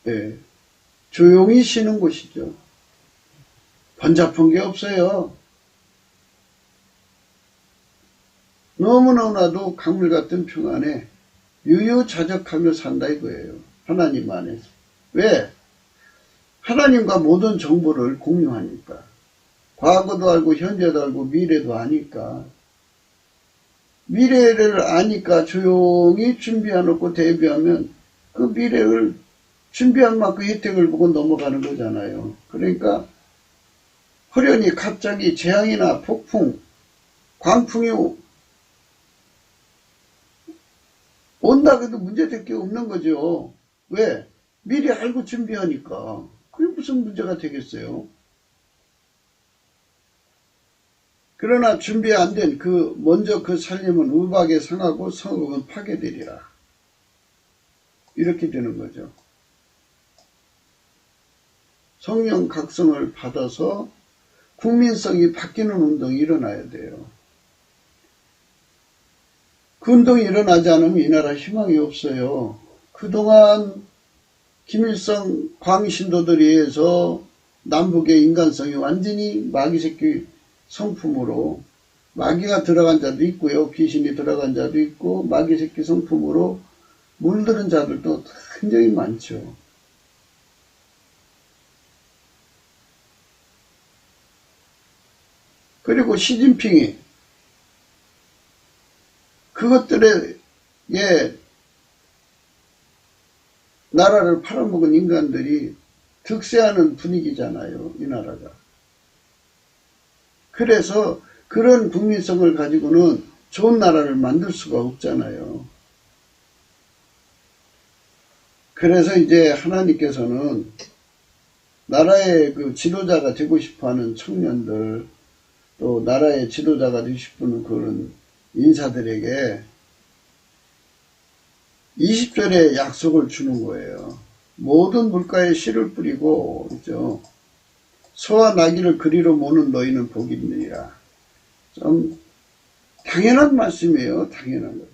네. 조용히 쉬는 곳이죠. 번잡한 게 없어요. 너무너무나도 강물 같은 평안에 유유자적하며 산다 이거예요. 하나님 안에서. 왜? 하나님과 모든 정보를 공유하니까. 과거도 알고 현재도 알고 미래도 아니까. 미래를 아니까 조용히 준비해놓고 대비하면 그 미래를 준비한 만큼 혜택을 보고 넘어가는 거잖아요. 그러니까 호련히 갑자기 재앙이나 폭풍, 광풍이 온다 해도 문제될 게 없는 거죠. 왜? 미리 알고 준비하니까. 그게 무슨 문제가 되겠어요? 그러나 준비 안 된 먼저 그 살림은 우박에 상하고 성읍은 파괴되리라. 이렇게 되는 거죠. 성령 각성을 받아서 국민성이 바뀌는 운동이 일어나야 돼요. 그 운동이 일어나지 않으면 이 나라 희망이 없어요. 그동안 김일성 광신도들에 의해서 남북의 인간성이 완전히 마귀 새끼 성품으로 마귀가 들어간 자도 있고요. 귀신이 들어간 자도 있고 마귀 새끼 성품으로 물들은 자들도 굉장히 많죠. 그리고 시진핑이 그것들에 나라를 팔아먹은 인간들이 득세하는 분위기잖아요. 이 나라가. 그래서 그런 국민성을 가지고는 좋은 나라를 만들 수가 없잖아요. 그래서 이제 하나님께서는 나라의 그 지도자가 되고 싶어하는 청년들, 또 나라의 지도자가 되고 싶은 그런 인사들에게 20절의 약속을 주는 거예요. 모든 물가에 씨를 뿌리고, 그죠? 소와 나귀를 그리로 모는 너희는 복이 있느니라. 좀 당연한 말씀이에요. 당연한 거예요.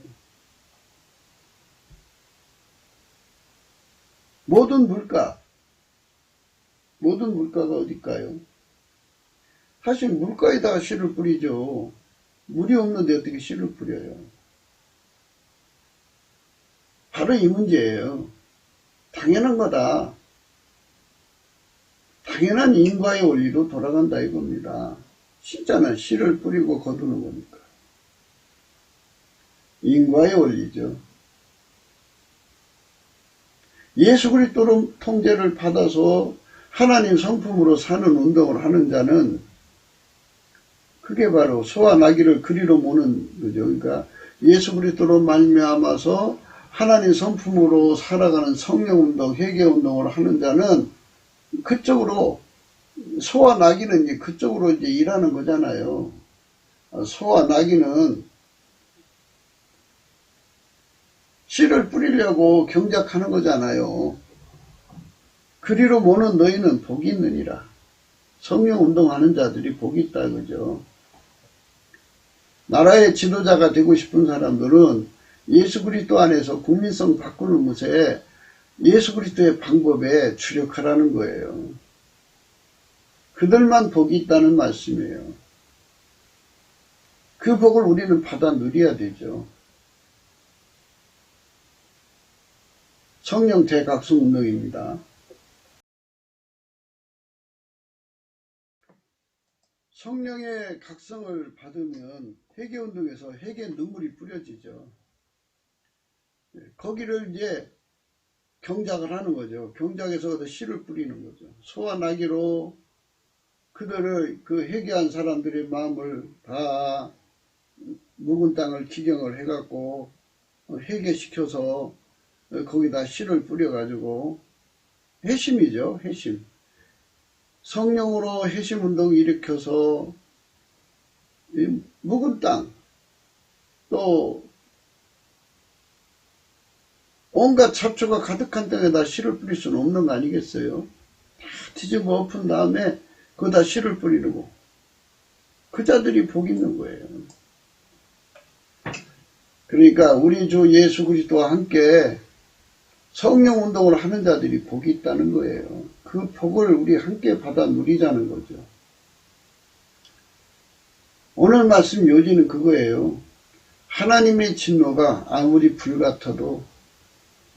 모든 물가, 모든 물가가 어딜까요? 사실 물가에다가 씨를 뿌리죠. 물이 없는데 어떻게 씨를 뿌려요? 바로 이 문제예요. 당연한 거다. 당연한 인과의 원리로 돌아간다 이겁니다. 진짜는 씨를 뿌리고 거두는 거니까. 인과의 원리죠. 예수 그리스도로 통제를 받아서 하나님 성품으로 사는 운동을 하는 자는 그게 바로 소와 나귀를 그리로 모는 거죠. 그러니까 예수 그리스도로 말미암아서 하나님 성품으로 살아가는 성령운동, 회개운동을 하는 자는 그쪽으로, 소와 나귀는 이제 그쪽으로 이제 일하는 거잖아요. 소와 나귀는 씨를 뿌리려고 경작하는 거잖아요. 그리로 모는 너희는 복이 있느니라. 성령운동하는 자들이 복이 있다 그죠. 나라의 지도자가 되고 싶은 사람들은 예수 그리스도 안에서 국민성 바꾸는 것에 예수 그리스도의 방법에 주력하라는 거예요. 그들만 복이 있다는 말씀이에요. 그 복을 우리는 받아 누려야 되죠. 성령 대각성 운동입니다. 성령의 각성을 받으면 회개운동에서 회개 눈물이 뿌려지죠. 거기를 이제 경작을 하는 거죠. 경작에서 씨를 뿌리는 거죠. 소와 나귀로 그들을 그 회개한 사람들의 마음을 다 묵은 땅을 기경을 해갖고 회개시켜서 거기다 씨를 뿌려가지고 회심이죠. 회심. 성령으로 회심운동 일으켜서 묵은 땅, 또 온갖 잡초가 가득한 땅에다 씨를 뿌릴 수는 없는 거 아니겠어요? 다 뒤집어 엎은 다음에 거기다 씨를 뿌리고 그 자들이 복 있는 거예요. 그러니까 우리 주 예수 그리스도와 함께 성령 운동을 하는 자들이 복이 있다는 거예요. 그 복을 우리 함께 받아 누리자는 거죠. 오늘 말씀 요지는 그거예요. 하나님의 진노가 아무리 불같아도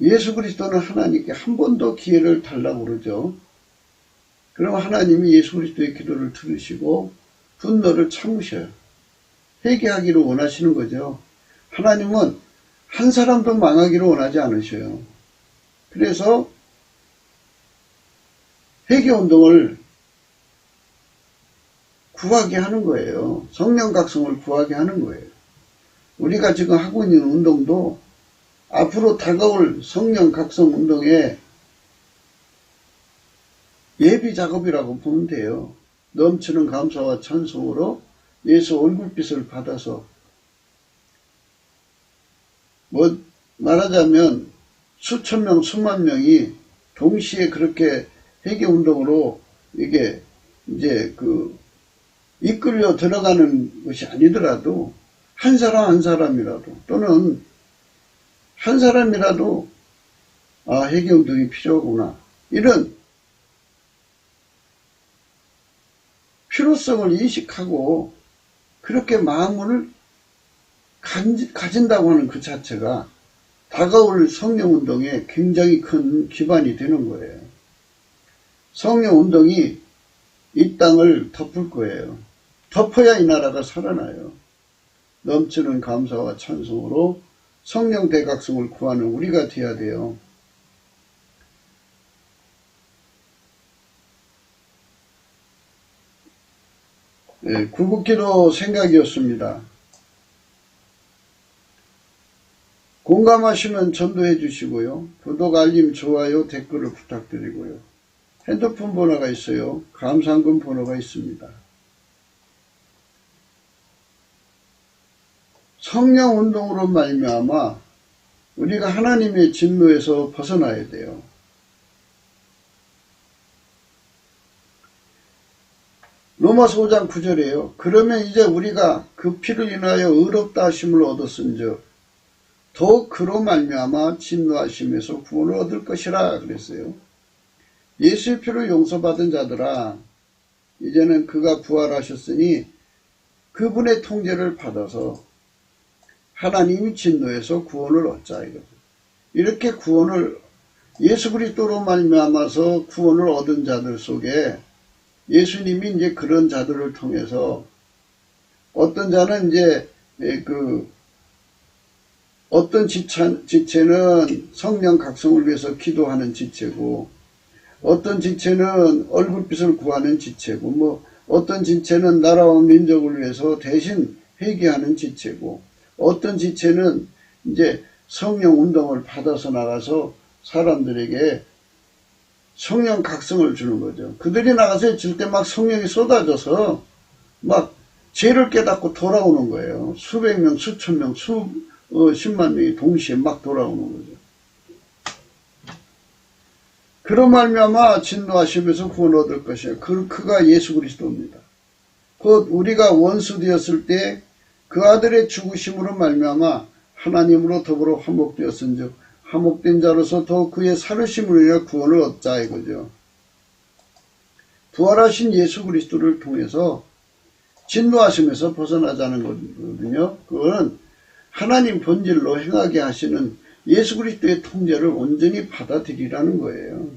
예수 그리스도는 하나님께 한 번 더 기회를 달라고 그러죠. 그럼 하나님이 예수 그리스도의 기도를 들으시고 분노를 참으셔요. 회개하기를 원하시는 거죠. 하나님은 한 사람도 망하기를 원하지 않으셔요. 그래서 회개운동을 구하게 하는 거예요. 성령 각성을 구하게 하는 거예요. 우리가 지금 하고 있는 운동도 앞으로 다가올 성령 각성 운동의 예비 작업이라고 보면 돼요. 넘치는 감사와 찬송으로 예수 얼굴빛을 받아서 말하자면 수천 명, 수만 명이 동시에 그렇게 회개운동으로 이게 이제 이끌려 들어가는 것이 아니더라도 한 사람 한 사람이라도 또는 한 사람이라도 회개운동이 필요하구나 이런 필요성을 인식하고 그렇게 마음을 가진다고 하는 그 자체가 다가올 성령운동에 굉장히 큰 기반이 되는 거예요. 성령운동이 이 땅을 덮을 거예요. 덮어야 이 나라가 살아나요. 넘치는 감사와 찬송으로 성령 대각성을 구하는 우리가 되어야 돼요. 네, 구국기도 생각이었습니다. 공감하시면 전도해 주시고요. 구독, 알림, 좋아요, 댓글을 부탁드리고요. 핸드폰 번호가 있어요. 감상금 번호가 있습니다. 성령 운동으로 말미암아 우리가 하나님의 진노에서 벗어나야 돼요. 로마서 5장 9절이에요. 그러면 이제 우리가 그 피를 인하여 의롭다 하심을 얻었은즉 더욱 그로 말미암아 진노하심에서 구원을 얻을 것이라 그랬어요. 예수의 피로 용서받은 자들아, 이제는 그가 부활하셨으니 그분의 통제를 받아서 하나님이 진노에서 구원을 얻자 이거죠. 이렇게 구원을 예수 그리스도로 말미암아서 구원을 얻은 자들 속에 예수님이 이제 그런 자들을 통해서 어떤 자는 이제 어떤 지체는 성령 각성을 위해서 기도하는 지체고, 어떤 지체는 얼굴빛을 구하는 지체고, 어떤 지체는 나라와 민족을 위해서 대신 회개하는 지체고, 어떤 지체는 이제 성령 운동을 받아서 나가서 사람들에게 성령 각성을 주는 거죠. 그들이 나가서 줄 때 막 성령이 쏟아져서 막 죄를 깨닫고 돌아오는 거예요. 수백 명, 수천 명, 십만 명이 동시에 막 돌아오는 거죠. 그런 말미암아 진노하시면서 구원 얻을 것이에요. 그가 예수 그리스도입니다. 곧 우리가 원수 되었을 때 그 아들의 죽으심으로 말미암아 하나님으로 더불어 화목되었은즉 화목된 자로서 더 그의 살으심으로 인해 구원을 얻자 이거죠. 부활하신 예수 그리스도를 통해서 진노하심에서 벗어나자는 거거든요. 그거는 하나님 본질로 행하게 하시는 예수 그리스도의 통제를 온전히 받아들이라는 거예요.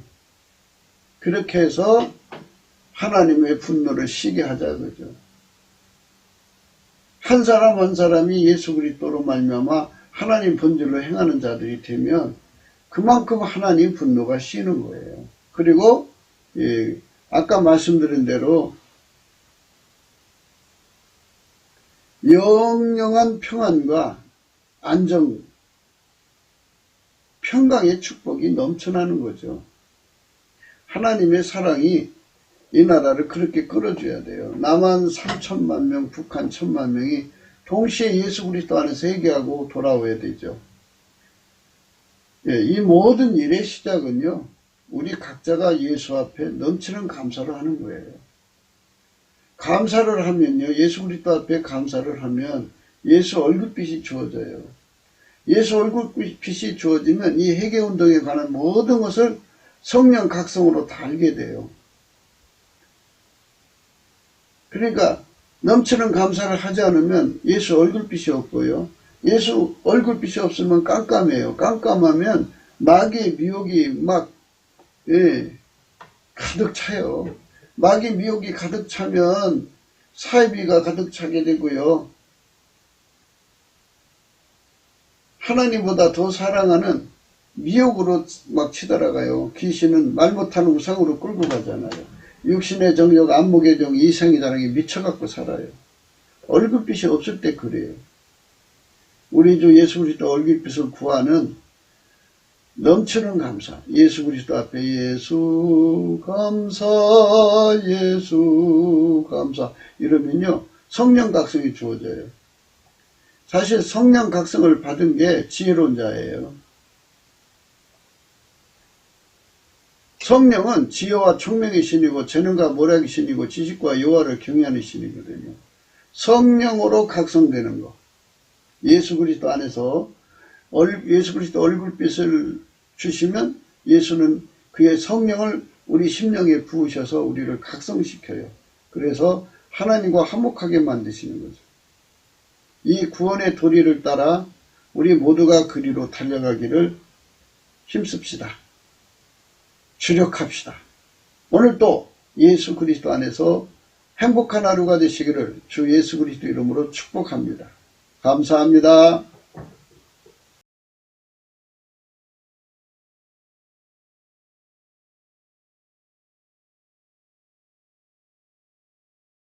그렇게 해서 하나님의 분노를 쉬게 하자 그죠. 한 사람 한 사람이 예수 그리스도로 말미암아 하나님 본질로 행하는 자들이 되면 그만큼 하나님 분노가 쉬는 거예요. 그리고 아까 말씀드린 대로 영영한 평안과 안정, 평강의 축복이 넘쳐나는 거죠. 하나님의 사랑이 이 나라를 그렇게 끌어줘야 돼요. 남한 3천만 명, 북한 1,000만 명이 동시에 예수 그리스도 안에서 회개하고 돌아와야 되죠. 이 모든 일의 시작은요, 우리 각자가 예수 앞에 넘치는 감사를 하는 거예요. 감사를 하면요, 예수 그리스도 앞에 감사를 하면 예수 얼굴빛이 주어져요. 예수 얼굴빛이 주어지면 이 회개운동에 관한 모든 것을 성령 각성으로 다 알게 돼요. 그러니까 넘치는 감사를 하지 않으면 예수 얼굴빛이 없고요. 예수 얼굴빛이 없으면 깜깜해요. 깜깜하면 마귀의 미혹이 막 가득 차요. 마귀의 미혹이 가득 차면 사이비가 가득 차게 되고요. 하나님보다 더 사랑하는 미혹으로 막 치달아가요. 귀신은 말 못하는 우상으로 끌고 가잖아요. 육신의 정욕, 안목의 정, 이성의 자랑에 미쳐갖고 살아요. 얼굴빛이 없을 때 그래요. 우리 주 예수 그리스도 얼굴빛을 구하는 넘치는 감사. 예수 그리스도 앞에 예수 감사, 예수 감사 이러면요 성령 각성이 주어져요. 사실 성령 각성을 받은 게 지혜로운 자예요. 성령은 지혜와 총명의 신이고 재능과 모략의 신이고 지식과 여호와를 경외하는 신이거든요. 성령으로 각성되는 거. 예수 그리스도 안에서 예수 그리스도 얼굴빛을 주시면 예수는 그의 성령을 우리 심령에 부으셔서 우리를 각성시켜요. 그래서 하나님과 화목하게 만드시는 거죠. 이 구원의 도리를 따라 우리 모두가 그리로 달려가기를 힘씁시다. 주력합시다. 오늘도 예수 그리스도 안에서 행복한 하루가 되시기를 주 예수 그리스도 이름으로 축복합니다. 감사합니다.